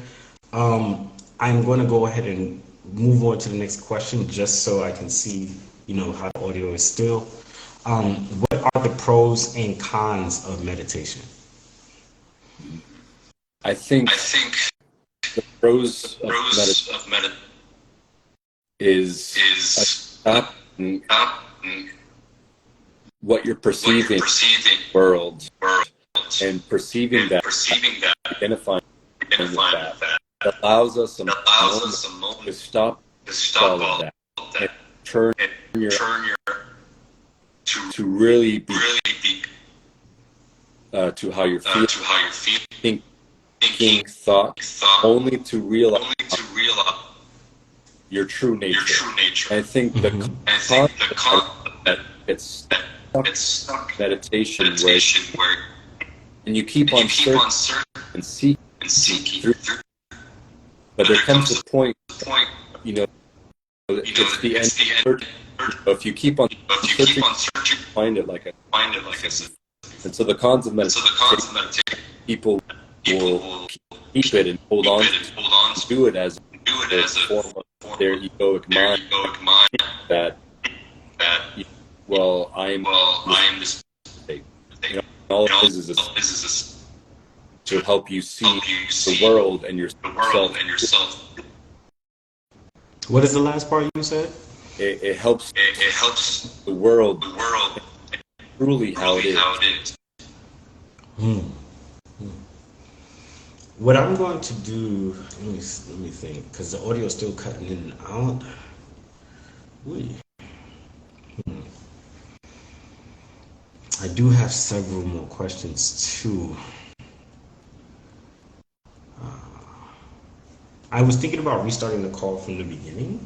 I'm going to go ahead and move on to the next question just so I can see, how the audio is still. What are the pros and cons of meditation? I think I think the pros of pros of meditation is is stopping what you're what perceiving you're perceiving world world and perceiving and that, perceiving that, identifying with identifying that. with that. That allows us a That allows moment us a moment to stop to stop all of all that of and that turn and your turn your to really be really be to how you're feeling, to how you're thinking, thinking, thought, thought, only to realize only to realize your true nature. your true nature. And I think Mhm. the And I think the concept that it's that stuck it's stuck meditation meditation where and you keep you on keep searching on searching and seeking and seeking through, through, but there comes a point, the point, you know, you know, it's the end it's the end search But if you keep on But if you searching, keep on searching, find it like a. find it like I said. And so the cons of And so the meditation, cons of meditation, people people will will keep it and hold keep on it to and hold on to do it as it, do it a as a form of form their of egoic their mind egoic mind that, that, well, I am well, this I am this state. thing. You know, all You know, it is this is to help you see help you the see world and the world yourself. and yourself. What is the last part you said? It helps It helps the world the world truly how it truly is. how it is. What I'm going to do, let me think, because the audio is still cutting in and out. Wait. I do have several more questions too. I was thinking about restarting the call from the beginning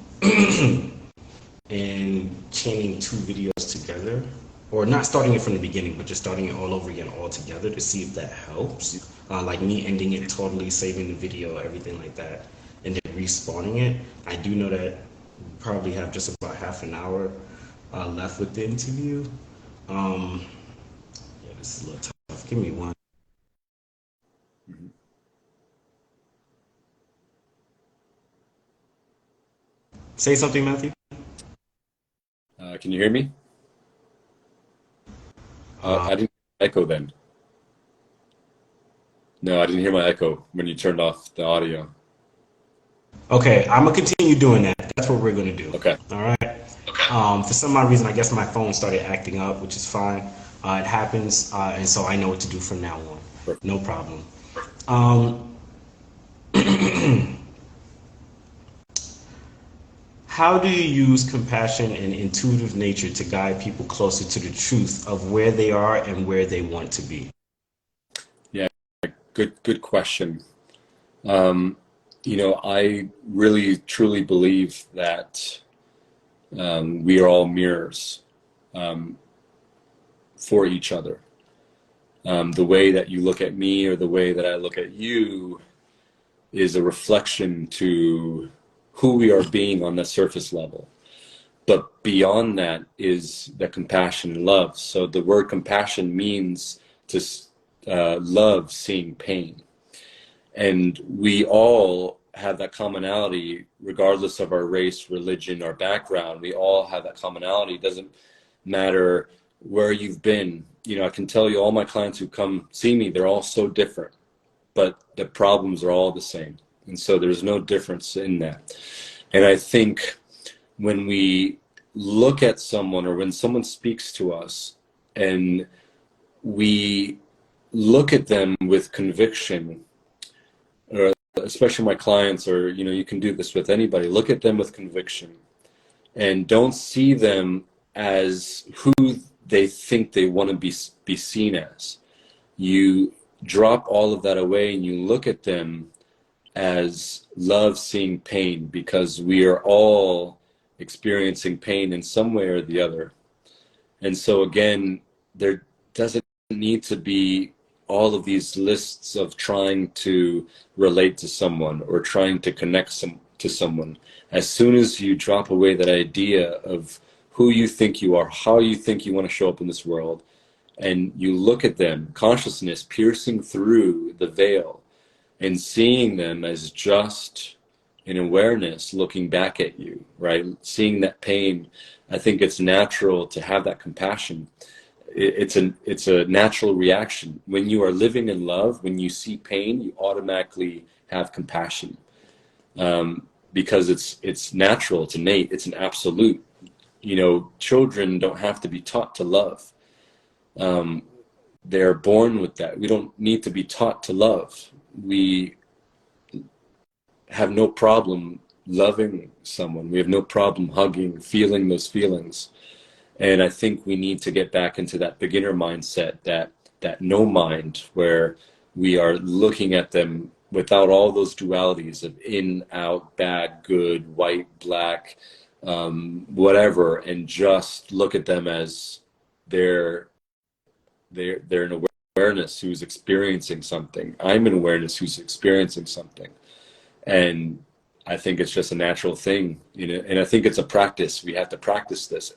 and chaining two videos together, or not starting it from the beginning, but just starting it all over again all together to see if that helps. Like me ending it totally, saving the video, everything like that, and then respawning it. I do know that we probably have just about half an hour left with the interview. Yeah, this is a little tough. Give me one. Say something, Matthew. Can you hear me? I didn't echo then. No, I didn't hear my echo when you turned off the audio. Okay, I'm gonna continue doing that. That's what we're gonna do. Okay. All right. Okay. For some odd reason, I guess my phone started acting up, which is fine. It happens, and so I know what to do from now on. Perfect. No problem. Um, how do you use compassion and intuitive nature to guide people closer to the truth of where they are and where they want to be? Yeah, good question. I really truly believe that we are all mirrors for each other. The way that you look at me or the way that I look at you is a reflection to who we are being on the surface level. But beyond that is the compassion and love. So the word compassion means to love seeing pain. And we all have that commonality, regardless of our race, religion, or background. We all have that commonality. It doesn't matter where you've been. I can tell you all my clients who come see me, they're all so different, but the problems are all the same. And so there's no difference in that. And I think when we look at someone or when someone speaks to us and we look at them with conviction, or especially my clients, or you can do this with anybody, look at them with conviction and don't see them as who they think they want to be seen as. You drop all of that away and you look at them as love seeing pain, because we are all experiencing pain in some way or the other. And so again, there doesn't need to be all of these lists of trying to relate to someone or trying to connect to someone. As soon as you drop away that idea of who you think you are, how you think you want to show up in this world, and you look at them, consciousness piercing through the veil and seeing them as just an awareness looking back at you, right? Seeing that pain, I think it's natural to have that compassion. It's a natural reaction. When you are living in love, when you see pain, you automatically have compassion, because it's natural, it's innate, it's an absolute. Children don't have to be taught to love. They're born with that. We don't need to be taught to love. We have no problem loving someone. We have no problem hugging, feeling those feelings. And I think we need to get back into that beginner mindset, that no mind, where we are looking at them without all those dualities of in, out, bad, good, white, black, whatever, and just look at them as they're an awareness who's experiencing something. I'm an awareness who's experiencing something. And I think it's just a natural thing, you know, and I think it's a practice. We have to practice this,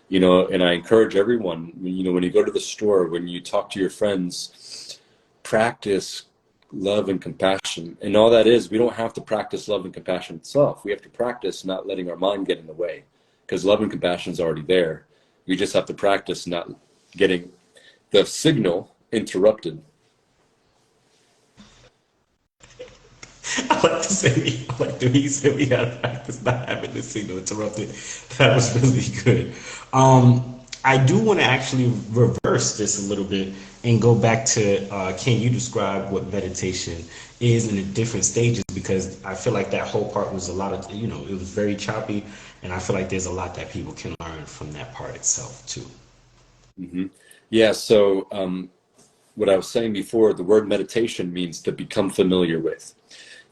you know, and I encourage everyone, you know, when you go to the store, when you talk to your friends, practice love and compassion. And all that is, we don't have to practice love and compassion itself. We have to practice not letting our mind get in the way, because love and compassion is already there. We just have to practice not getting the signal interrupted. I like the way you said we gotta practice not having the signal interrupted. That was really good. I do want to actually reverse this a little bit and go back to can you describe what meditation is in the different stages? Because I feel like that whole part was a lot of, you know, it was very choppy, and I feel like there's a lot that people can learn from that part itself too. Hmm. Yeah, so what I was saying before, the word meditation means to become familiar with.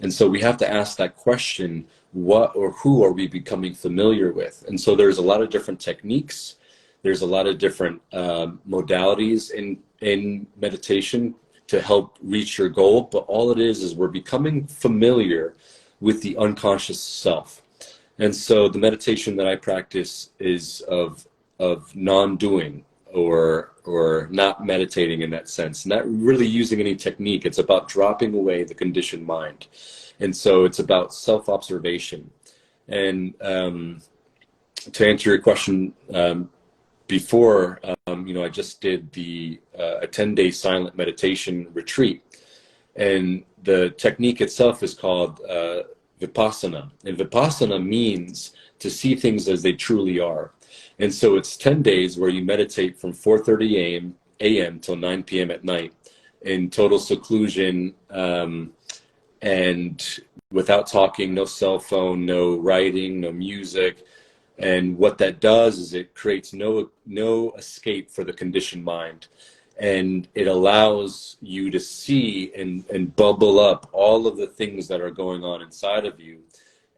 And so we have to ask that question, what or who are we becoming familiar with? And so there's a lot of different techniques. There's a lot of different modalities in meditation to help reach your goal. But all it is we're becoming familiar with the unconscious self. And so the meditation that I practice is of non-doing, or not meditating in that sense, not really using any technique. It's about dropping away the conditioned mind. And so it's about self-observation. And to answer your question, before, you know, I just did a 10-day silent meditation retreat. And the technique itself is called Vipassana. And Vipassana means to see things as they truly are. And so it's 10 days where you meditate from 4:30 a.m. till 9 p.m. at night in total seclusion, and without talking, no cell phone, no writing, no music. And what that does is it creates no escape for the conditioned mind. And it allows you to see and bubble up all of the things that are going on inside of you.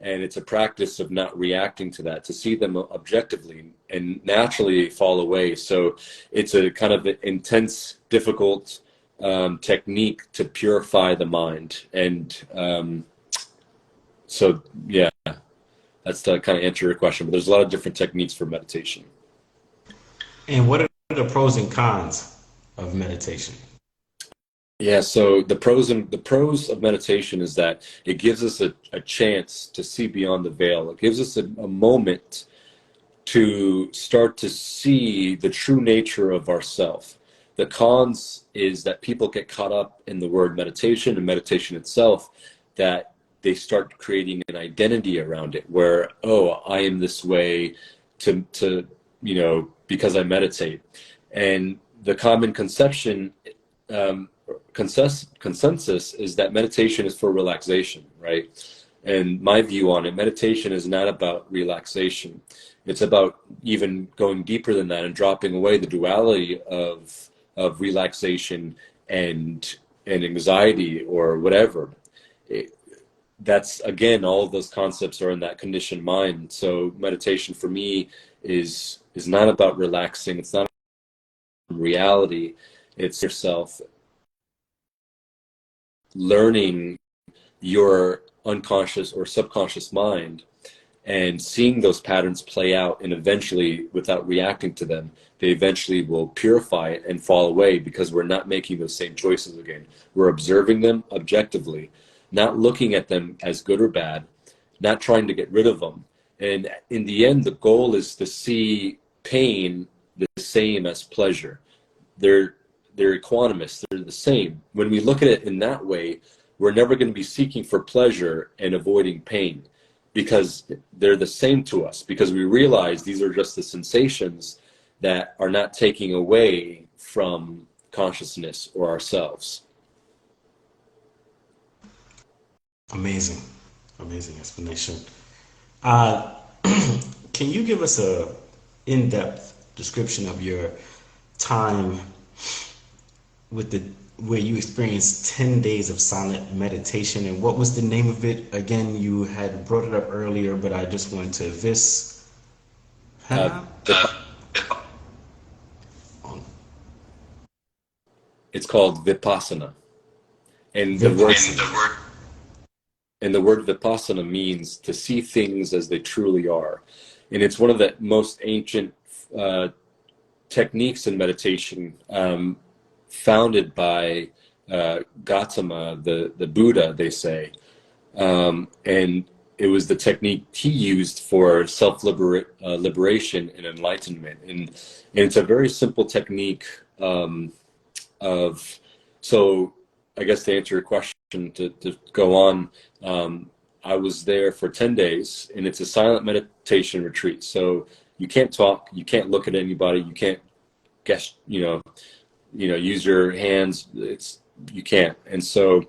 And it's a practice of not reacting to that, to see them objectively, and naturally fall away. So it's a kind of intense, difficult technique to purify the mind. And so, yeah, that's to kind of answer your question. But there's a lot of different techniques for meditation. And what are the pros and cons of meditation? Yeah, so the pros of meditation is that it gives us a chance to see beyond the veil. It gives us a moment to start to see the true nature of ourself. The cons is that people get caught up in the word meditation and meditation itself, that they start creating an identity around it where, oh, I am this way to you know, because I meditate. And the common conception, consensus is that meditation is for relaxation, right? And my view on it, meditation is not about relaxation. It's about even going deeper than that and dropping away the duality of relaxation and anxiety or whatever. That's, again, all of those concepts are in that conditioned mind. So meditation for me is not about relaxing. It's not reality. It's yourself learning your unconscious or subconscious mind and seeing those patterns play out, and eventually, without reacting to them, they eventually will purify it and fall away, because we're not making those same choices again. We're observing them objectively, not looking at them as good or bad, not trying to get rid of them. And in the end, the goal is to see pain the same as pleasure. They're equanimous, they're the same. When we look at it in that way, we're never going to be seeking for pleasure and avoiding pain, because they're the same to us, because we realize these are just the sensations that are not taking away from consciousness or ourselves. Amazing, amazing explanation. Uh, can you give us a in-depth description of your time with the where you experienced 10 days of silent meditation, and what was the name of it again? You had brought it up earlier, but I just wanted to Uh, it's called Vipassana. And the word Vipassana. And the word vipassana means to see things as they truly are. And it's one of the most ancient techniques in meditation, founded by Gautama, the Buddha, they say. And it was the technique he used for liberation and enlightenment. And it's a very simple technique of, so I guess to answer your question, to go on, I was there for 10 days, and it's a silent meditation retreat. So you can't talk, you can't look at anybody, you can't guess, use your hands. You can't. And so,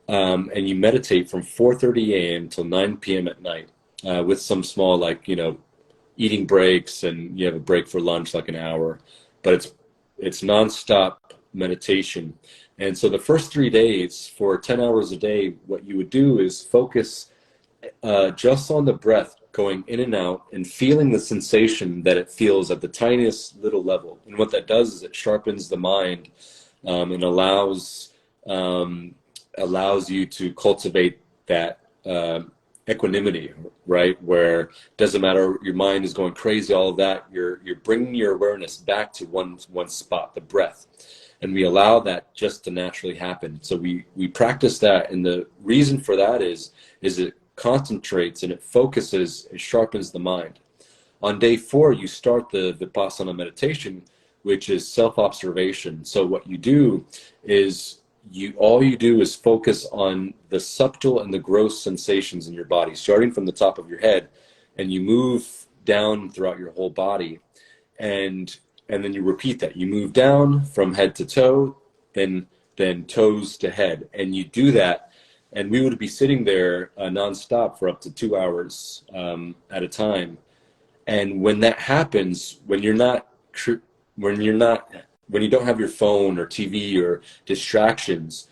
and you meditate from 4:30 a.m. till 9 p.m. at night, with some small, eating breaks, and you have a break for lunch, like an hour, but it's nonstop meditation. And so the first 3 days, for 10 hours a day, what you would do is focus just on the breath going in and out, and feeling the sensation that it feels at the tiniest little level. And what that does is it sharpens the mind, and allows you to cultivate that equanimity, right? Where it doesn't matter, your mind is going crazy, all of that, you're bringing your awareness back to one spot, the breath. And we allow that just to naturally happen. So we practice that, and the reason for that is it concentrates and it focuses, it sharpens the mind. On day 4, you start the Vipassana meditation, which is self-observation. So what you do is all you do is focus on the subtle and the gross sensations in your body, starting from the top of your head, and you move down throughout your whole body, and then you repeat that. You move down from head to toe, then toes to head, and you do that. And we would be sitting there nonstop for up to 2 hours at a time. And when that happens, when you don't have your phone or TV or distractions,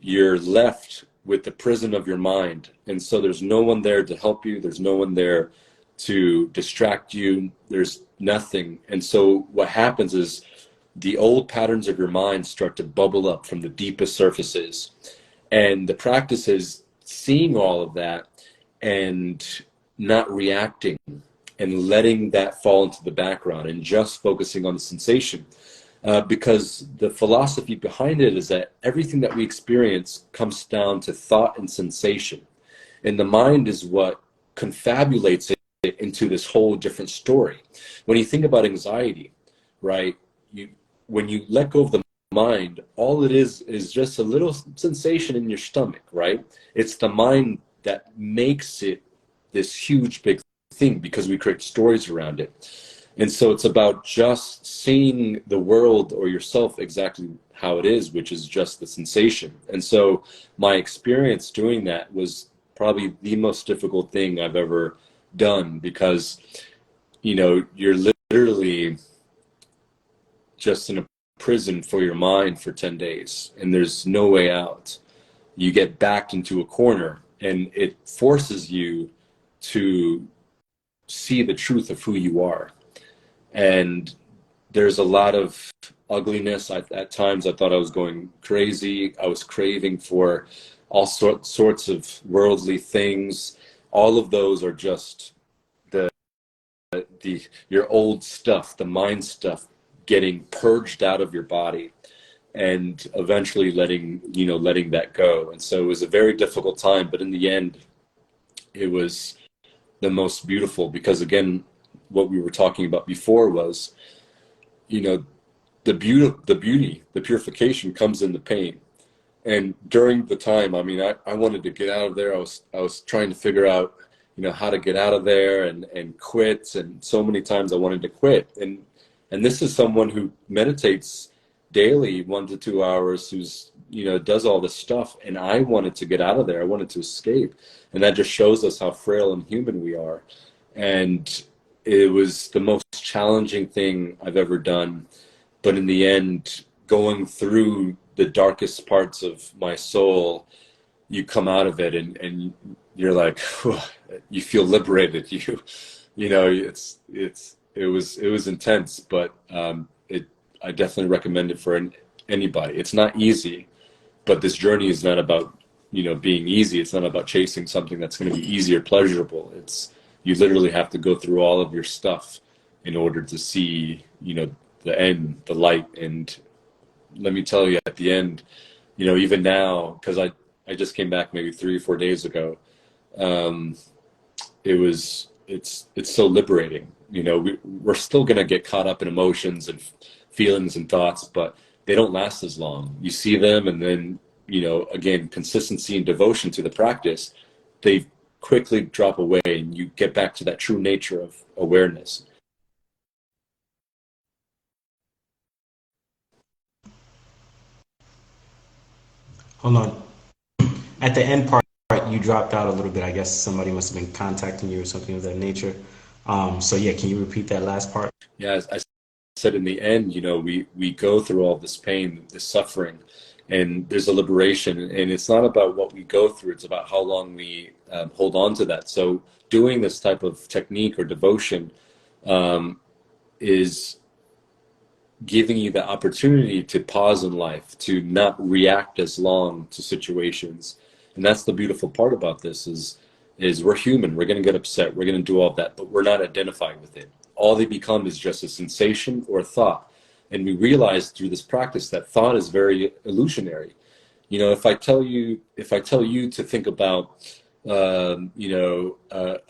you're left with the prison of your mind. And so there's no one there to help you. There's no one there to distract you. There's nothing. And so what happens is the old patterns of your mind start to bubble up from the deepest surfaces. And the practice is seeing all of that and not reacting, and letting that fall into the background, and just focusing on the sensation. Because the philosophy behind it is that everything that we experience comes down to thought and sensation. And the mind is what confabulates it into this whole different story. When you think about anxiety, right, when you let go of the mind, all it is just a little sensation in your stomach, right? It's the mind that makes it this huge big thing, because we create stories around it. And so it's about just seeing the world or yourself exactly how it is, which is just the sensation. And so my experience doing that was probably the most difficult thing I've ever done, because you're literally just in a prison for your mind for 10 days, and there's no way out. You get backed into a corner, and it forces you to see the truth of who you are. And there's a lot of ugliness. At times I thought I was going crazy. I was craving for all sorts of worldly things. All of those are just your old stuff, the mind stuff, getting purged out of your body, and eventually letting that go. And so it was a very difficult time, but in the end, it was the most beautiful, because again, what we were talking about before was, the beauty, the purification comes in the pain. And during the time, I wanted to get out of there. I was trying to figure out, how to get out of there and quit. And so many times I wanted to quit. And this is someone who meditates daily 1 to 2 hours, who's, does all this stuff. And I wanted to get out of there. I wanted to escape. And that just shows us how frail and human we are. And it was the most challenging thing I've ever done. But in the end, going through the darkest parts of my soul, you come out of it, and you're like, whew, you feel liberated. It was intense, but I definitely recommend it for anybody. It's not easy, but this journey is not about being easy. It's not about chasing something that's going to be easy or pleasurable. It's, you literally have to go through all of your stuff in order to see, the end, the light. And let me tell you, at the end, even now, because I just came back maybe 3 or 4 days ago, um, it's so liberating. We're still going to get caught up in emotions and feelings and thoughts, but they don't last as long. You see them, and then, again, consistency and devotion to the practice, they quickly drop away, and you get back to that true nature of awareness. Hold on. At the end part, you dropped out a little bit. I guess somebody must have been contacting you or something of that nature. So yeah, can you repeat that last part? Yeah, as I said, in the end, we go through all this pain, this suffering, and there's a liberation. And it's not about what we go through, it's about how long we hold on to that. So doing this type of technique or devotion is giving you the opportunity to pause in life, to not react as long to situations. And that's the beautiful part about this is we're human. We're going to get upset. We're going to do all that, but we're not identifying with it. All they become is just a sensation or a thought. And we realize through this practice that thought is very illusionary. If I tell you to think about a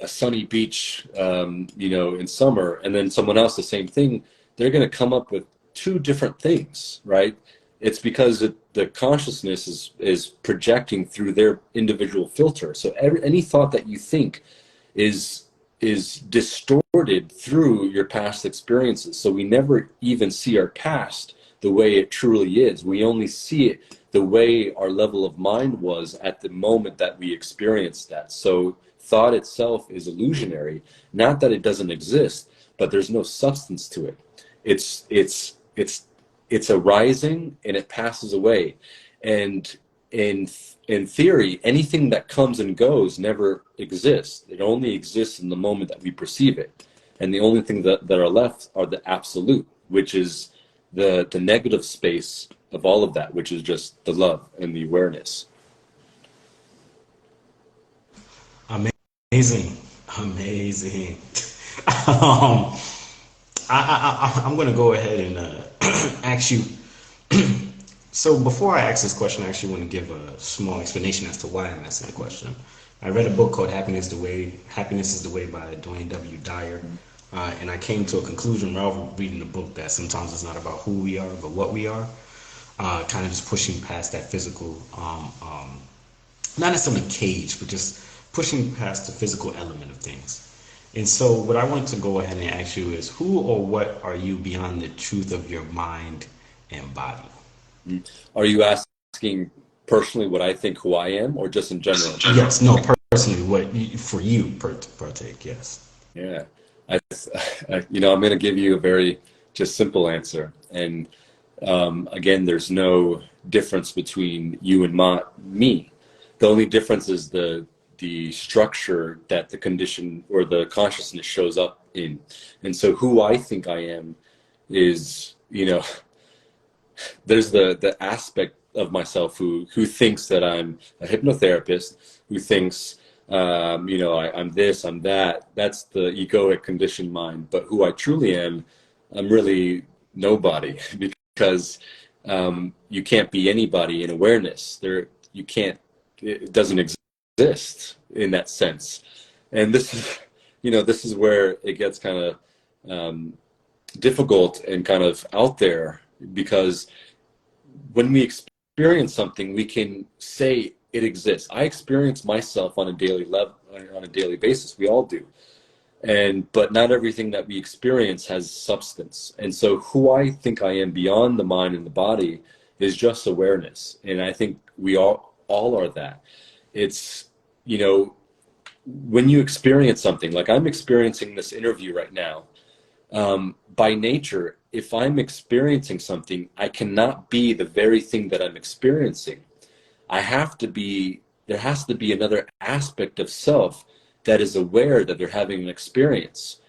sunny beach, in summer, and then someone else the same thing, they're going to come up with two different things, right? It's because the consciousness is projecting through their individual filter. So any thought that you think is distorted through your past experiences. So we never even see our past the way it truly is. We only see it the way our level of mind was at the moment that we experienced that. So thought itself is illusionary. Not that it doesn't exist, but there's no substance to it. It's arising and it passes away. And in theory, anything that comes and goes never exists. It only exists in the moment that we perceive it. And the only thing that are left are the absolute, which is the negative space of all of that, which is just the love and the awareness. Amazing, amazing. um, I'm going to go ahead and ask you. So before I ask this question, I actually want to give a small explanation as to why I'm asking the question. I read a book called Happiness is the Way by Dwayne W. Dyer. And I came to a conclusion while reading the book that sometimes it's not about who we are, but what we are. Kind of just pushing past that physical, not necessarily cage, but just pushing past the physical element of things. And so what I want to go ahead and ask you is, who or what are you beyond the truth of your mind and body? Are you asking personally what I think who I am, or just in general? Yes, no, personally, for you partake, yes. Yeah. I'm going to give you a very just simple answer. And again, there's no difference between you and me. The only difference is the structure that the condition or the consciousness shows up in. And so who I think I am is, there's the aspect of myself who thinks that I'm a hypnotherapist, who thinks, I'm this, I'm that. That's the egoic conditioned mind. But who I truly am, I'm really nobody, because you can't be anybody in awareness. It doesn't exist in that sense. And this is where it gets kind of difficult and kind of out there, because when we experience something, we can say it exists. I experience myself on a daily basis. We all do. But not everything that we experience has substance. And so who I think I am beyond the mind and the body is just awareness. And I think we all are that. It's, when you experience something, like I'm experiencing this interview right now, by nature, if I'm experiencing something, I cannot be the very thing that I'm experiencing. There has to be another aspect of self that is aware that they're having an experience.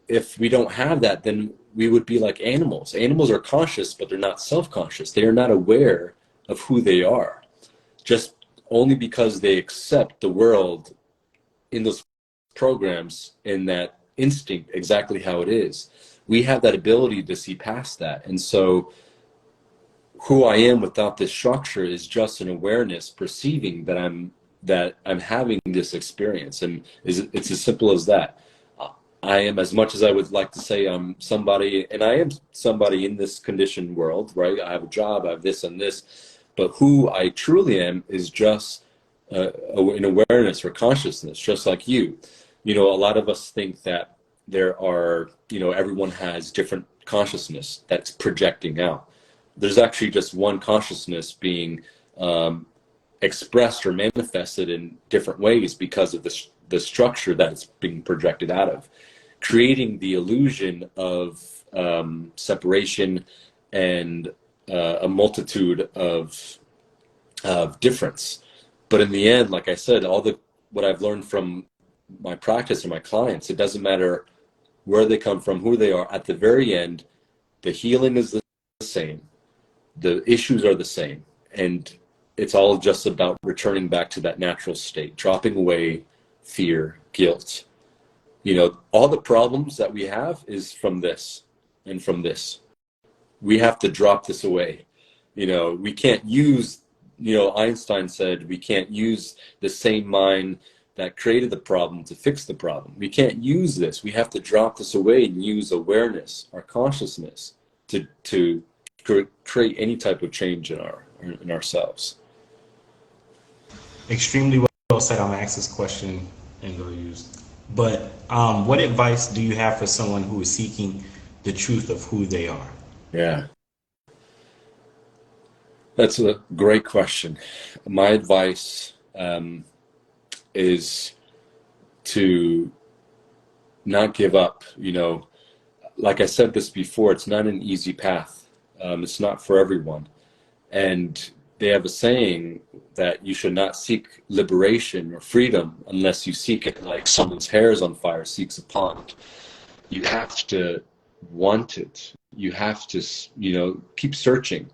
If we don't have that, then we would be like animals. Animals are conscious, but they're not self-conscious. They are not aware of who they are. Just only because they accept the world in those programs, in that instinct, exactly how it is. We have that ability to see past that. And so who I am without this structure is just an awareness, perceiving that I'm having this experience, and it's as simple as that. I am, as much as I would like to say I'm somebody, and I am somebody in this conditioned world, right? I have a job, I have this and this, but who I truly am is just an awareness or consciousness, just like you. You know, a lot of us think that there are, you know, everyone has different consciousness that's projecting out. There's actually just one consciousness being expressed or manifested in different ways because of the structure that it's being projected out of, creating the illusion of separation and a multitude of difference. But in the end, like I said, what I've learned from my practice and my clients, it doesn't matter where they come from, who they are. At the very end, the healing is the same, the issues are the same, and it's all just about returning back to that natural state, dropping away fear, guilt. You know, all the problems that we have is from this and from this. We have to drop this away. You know, we can't use, you know, Einstein said we can't use the same mind that created the problem to fix the problem. We can't use this. We have to drop this away and use awareness, our consciousness, to create any type of change in ourselves. Extremely well said. I'm gonna ask this question and go use. But what advice do you have for someone who is seeking the truth of who they are? Yeah, that's a great question. My advice is to not give up. You know, like I said this before, it's not an easy path. It's not for everyone. And they have a saying that you should not seek liberation or freedom unless you seek it like someone's hair is on fire seeks a pond. You have to want it. You have to, you know, keep searching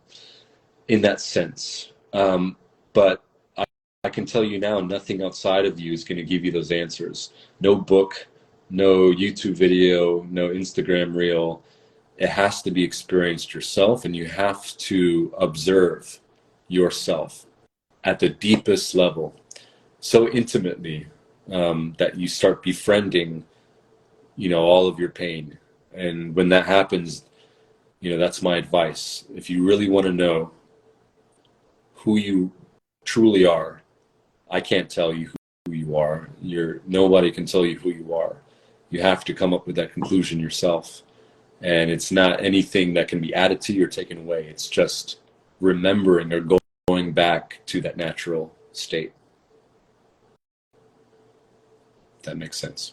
in that sense. But I can tell you now, nothing outside of you is going to give you those answers. No book, no YouTube video, no Instagram reel. It has to be experienced yourself, and you have to observe yourself at the deepest level, so intimately, that you start befriending, you know, all of your pain. And when that happens, you know, that's my advice. If you really want to know who you truly are, I can't tell you who you are. Nobody can tell you who you are. You have to come up with that conclusion yourself. And it's not anything that can be added to you or taken away. It's just remembering or going back to that natural state. If that makes sense.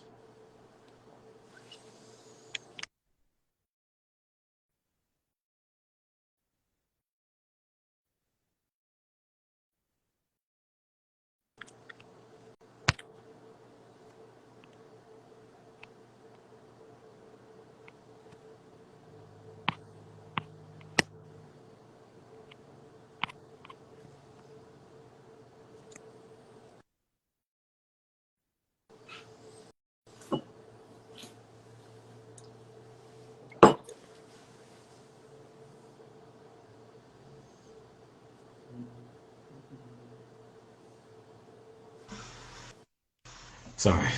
Sorry.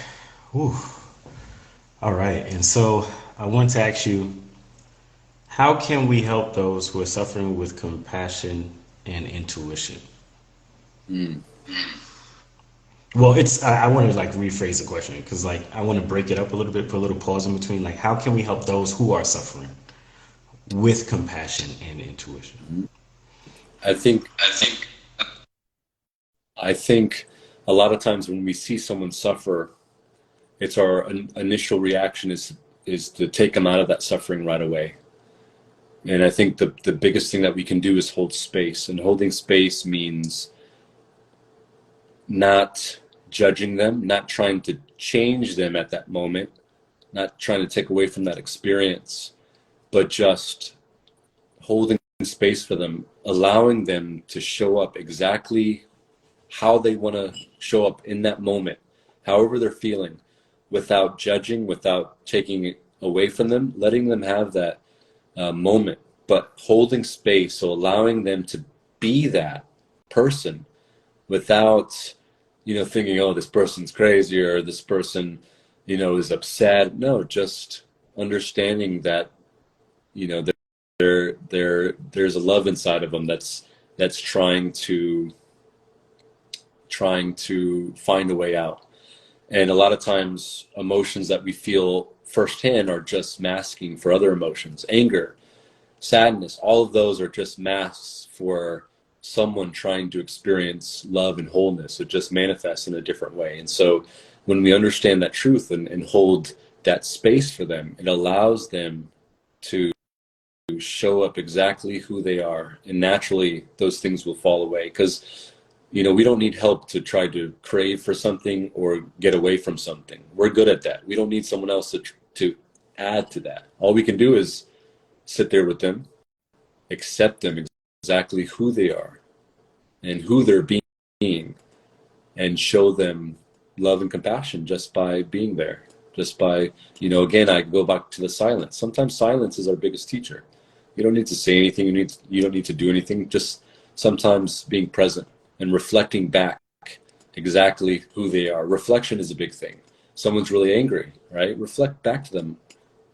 Whew. All right. And so I want to ask you, how can we help those who are suffering with compassion and intuition? Mm. Well, I want to like rephrase the question because like I want to break it up a little bit, put a little pause in between. Like, how can we help those who are suffering with compassion and intuition? I think a lot of times when we see someone suffer, it's our initial reaction is to take them out of that suffering right away. And I think the biggest thing that we can do is hold space. And holding space means not judging them, not trying to change them at that moment, not trying to take away from that experience, but just holding space for them, allowing them to show up exactly how they want to show up in that moment, however they're feeling, without judging, without taking it away from them, letting them have that moment, but holding space, so allowing them to be that person without, thinking, oh, this person's crazy or this person, is upset. No, just understanding that, there's a love inside of them that's trying to find a way out. And a lot of times emotions that we feel firsthand are just masking for other emotions. Anger, sadness, all of those are just masks for someone trying to experience love and wholeness. It just manifests in a different way. And so when we understand that truth and hold that space for them, it allows them to show up exactly who they are. And naturally, those things will fall away. Because we don't need help to try to crave for something or get away from something. We're good at that. We don't need someone else to add to that. All we can do is sit there with them, accept them exactly who they are and who they're being, and show them love and compassion just by being there. Just by, again, I go back to the silence. Sometimes silence is our biggest teacher. You don't need to say anything. You don't need to do anything. Just sometimes being present and reflecting back exactly who they are. Reflection is a big thing. Someone's really angry, right? Reflect back to them.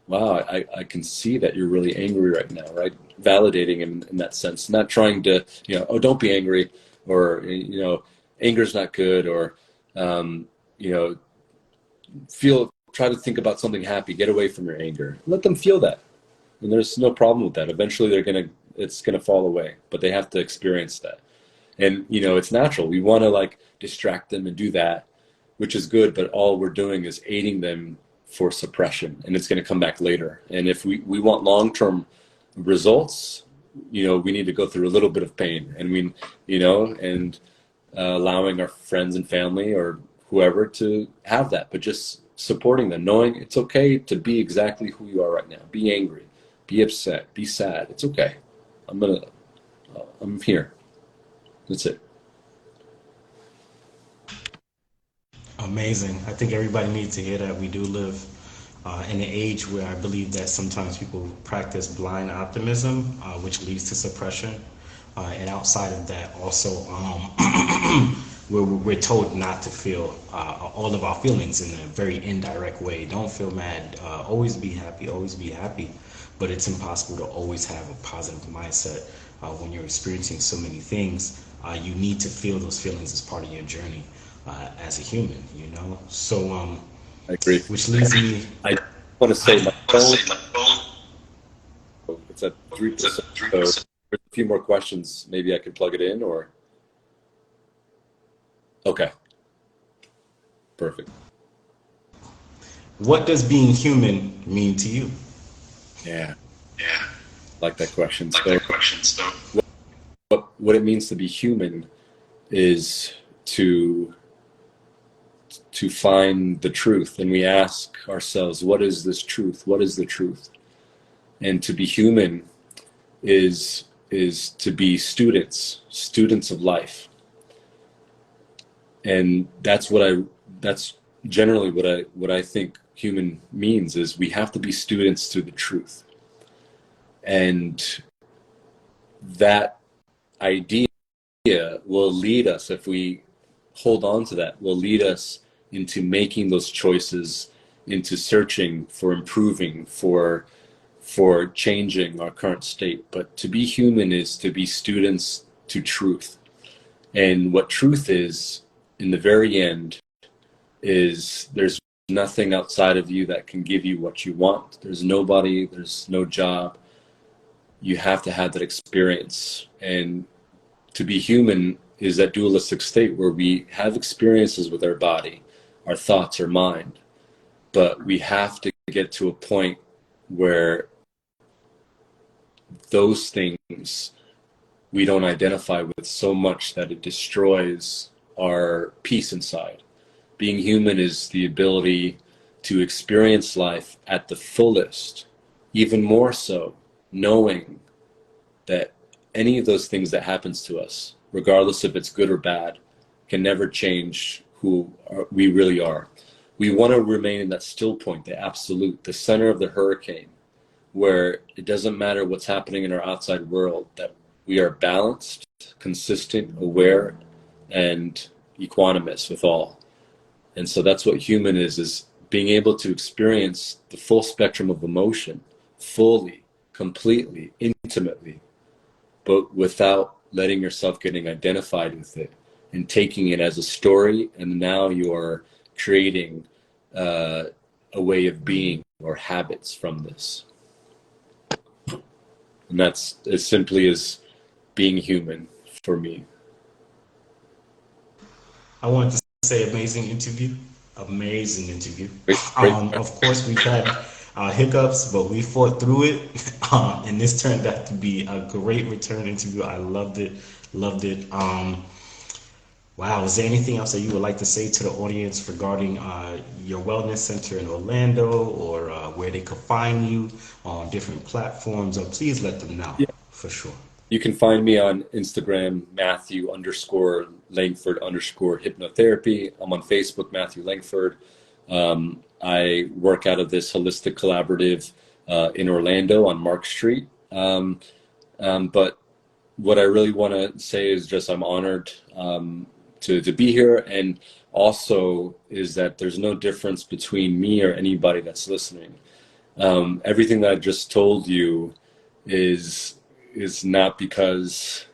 Wow, I can see that you're really angry right now, right? Validating in that sense, not trying to, oh, don't be angry, or, anger's not good, or, try to think about something happy, get away from your anger. Let them feel that. And there's no problem with that. Eventually it's gonna fall away, but they have to experience that. And, it's natural. We want to distract them and do that, which is good, but all we're doing is aiding them for suppression, and it's going to come back later. And if we want long-term results, we need to go through a little bit of pain, and allowing our friends and family or whoever to have that, but just supporting them, knowing it's okay to be exactly who you are right now. Be angry, be upset, be sad. It's okay. I'm here. That's it. Amazing. I think everybody needs to hear that. We do live in an age where I believe that sometimes people practice blind optimism, which leads to suppression. And outside of that, also, we're told not to feel all of our feelings in a very indirect way. Don't feel mad. Always be happy. Always be happy. But it's impossible to always have a positive mindset when you're experiencing so many things. You need to feel those feelings as part of your journey. As a human, So, I agree. which leads me. I want to say my phone, it's at 3%. So there's a few more questions. Maybe I could plug it in, or. Okay. Perfect. What does being human mean to you? Yeah. Like that question. So what it means to be human is to find the truth, and we ask ourselves, what is this truth? What is the truth? And to be human is to be students of life. And that's generally what I think human means, is we have to be students through the truth. And that idea will lead us, if we hold on to that, will lead us into making those choices, into searching for improving, for changing our current state. But to be human is to be students to truth. And what truth is, in the very end, is there's nothing outside of you that can give you what you want. There's nobody, there's no job. You have to have that experience. And to be human is that dualistic state where we have experiences with our body, our thoughts, our mind, but we have to get to a point where those things we don't identify with so much that it destroys our peace inside. Being human is the ability to experience life at the fullest, even more so, knowing that any of those things that happens to us, regardless if it's good or bad, can never change who we really are. We want to remain in that still point, the absolute, the center of the hurricane, where it doesn't matter what's happening in our outside world, that we are balanced, consistent, aware, and equanimous with all. And so that's what human is being able to experience the full spectrum of emotion fully, completely, intimately, but without letting yourself getting identified with it and taking it as a story. And now you are creating a way of being or habits from this. And that's as simply as being human for me. I wanted to say amazing interview. Amazing interview. Great. Of course, we've had hiccups, but we fought through it. And this turned out to be a great return interview. I loved it. Loved it. Wow. Is there anything else that you would like to say to the audience regarding your wellness center in Orlando, or where they could find you on different platforms? Or please let them know, for sure. You can find me on Instagram, Matthew_Langford_hypnotherapy. I'm on Facebook, Matthew Langford. I work out of this holistic collaborative in Orlando on Mark Street. But what I really want to say is just I'm honored to be here, and also is that there's no difference between me or anybody that's listening. Everything that I just told you is not because,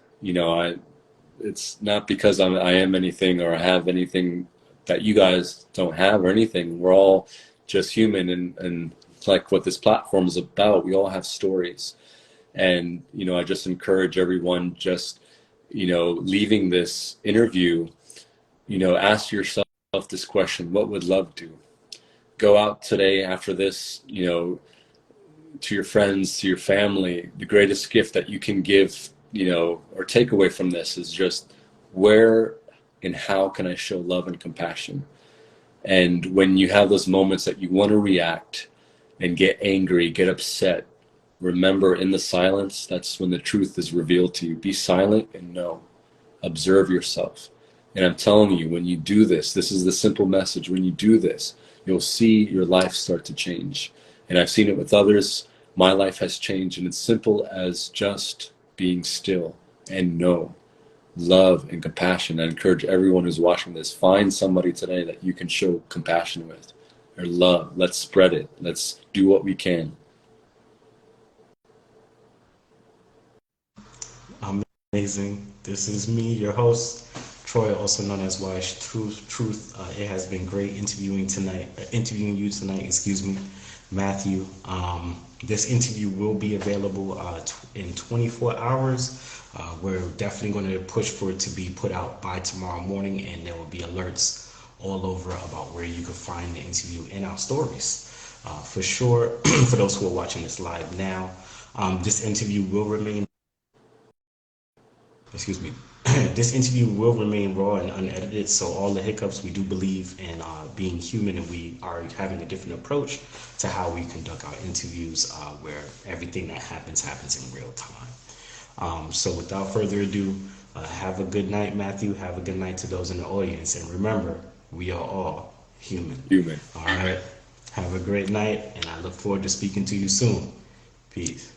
it's not because I am anything or I have anything that you guys don't have or anything. We're all just human, and it's like what this platform is about. We all have stories. And, I just encourage everyone just, leaving this interview, ask yourself this question: what would love do? Go out today after this, to your friends, to your family. The greatest gift that you can give, or take away from this is just where and how can I show love and compassion? And when you have those moments that you want to react and get angry, get upset, remember, in the silence, that's when the truth is revealed to you. Be silent and know. Observe yourself. And I'm telling you, when you do this, this is the simple message. When you do this, you'll see your life start to change. And I've seen it with others. My life has changed, and it's simple as just being still and know. Love and compassion. I encourage everyone who's watching this, find somebody today that you can show compassion with, or love. Let's spread it. Let's do what we can. Amazing. This is me, your host, Troy, also known as Wise Truth. It has been great interviewing you tonight. Excuse me, Matthew. This interview will be available in 24 hours. We're definitely going to push for it to be put out by tomorrow morning, and there will be alerts all over about where you can find the interview in our stories. For sure, for those who are watching this live now, this interview will remain this interview will remain raw and unedited, so all the hiccups, we do believe in being human, and we are having a different approach to how we conduct our interviews, where everything that happens in real time. So without further ado, have a good night, Matthew. Have a good night to those in the audience, and remember, we are all human. All right. Have a great night, and I look forward to speaking to you soon. Peace.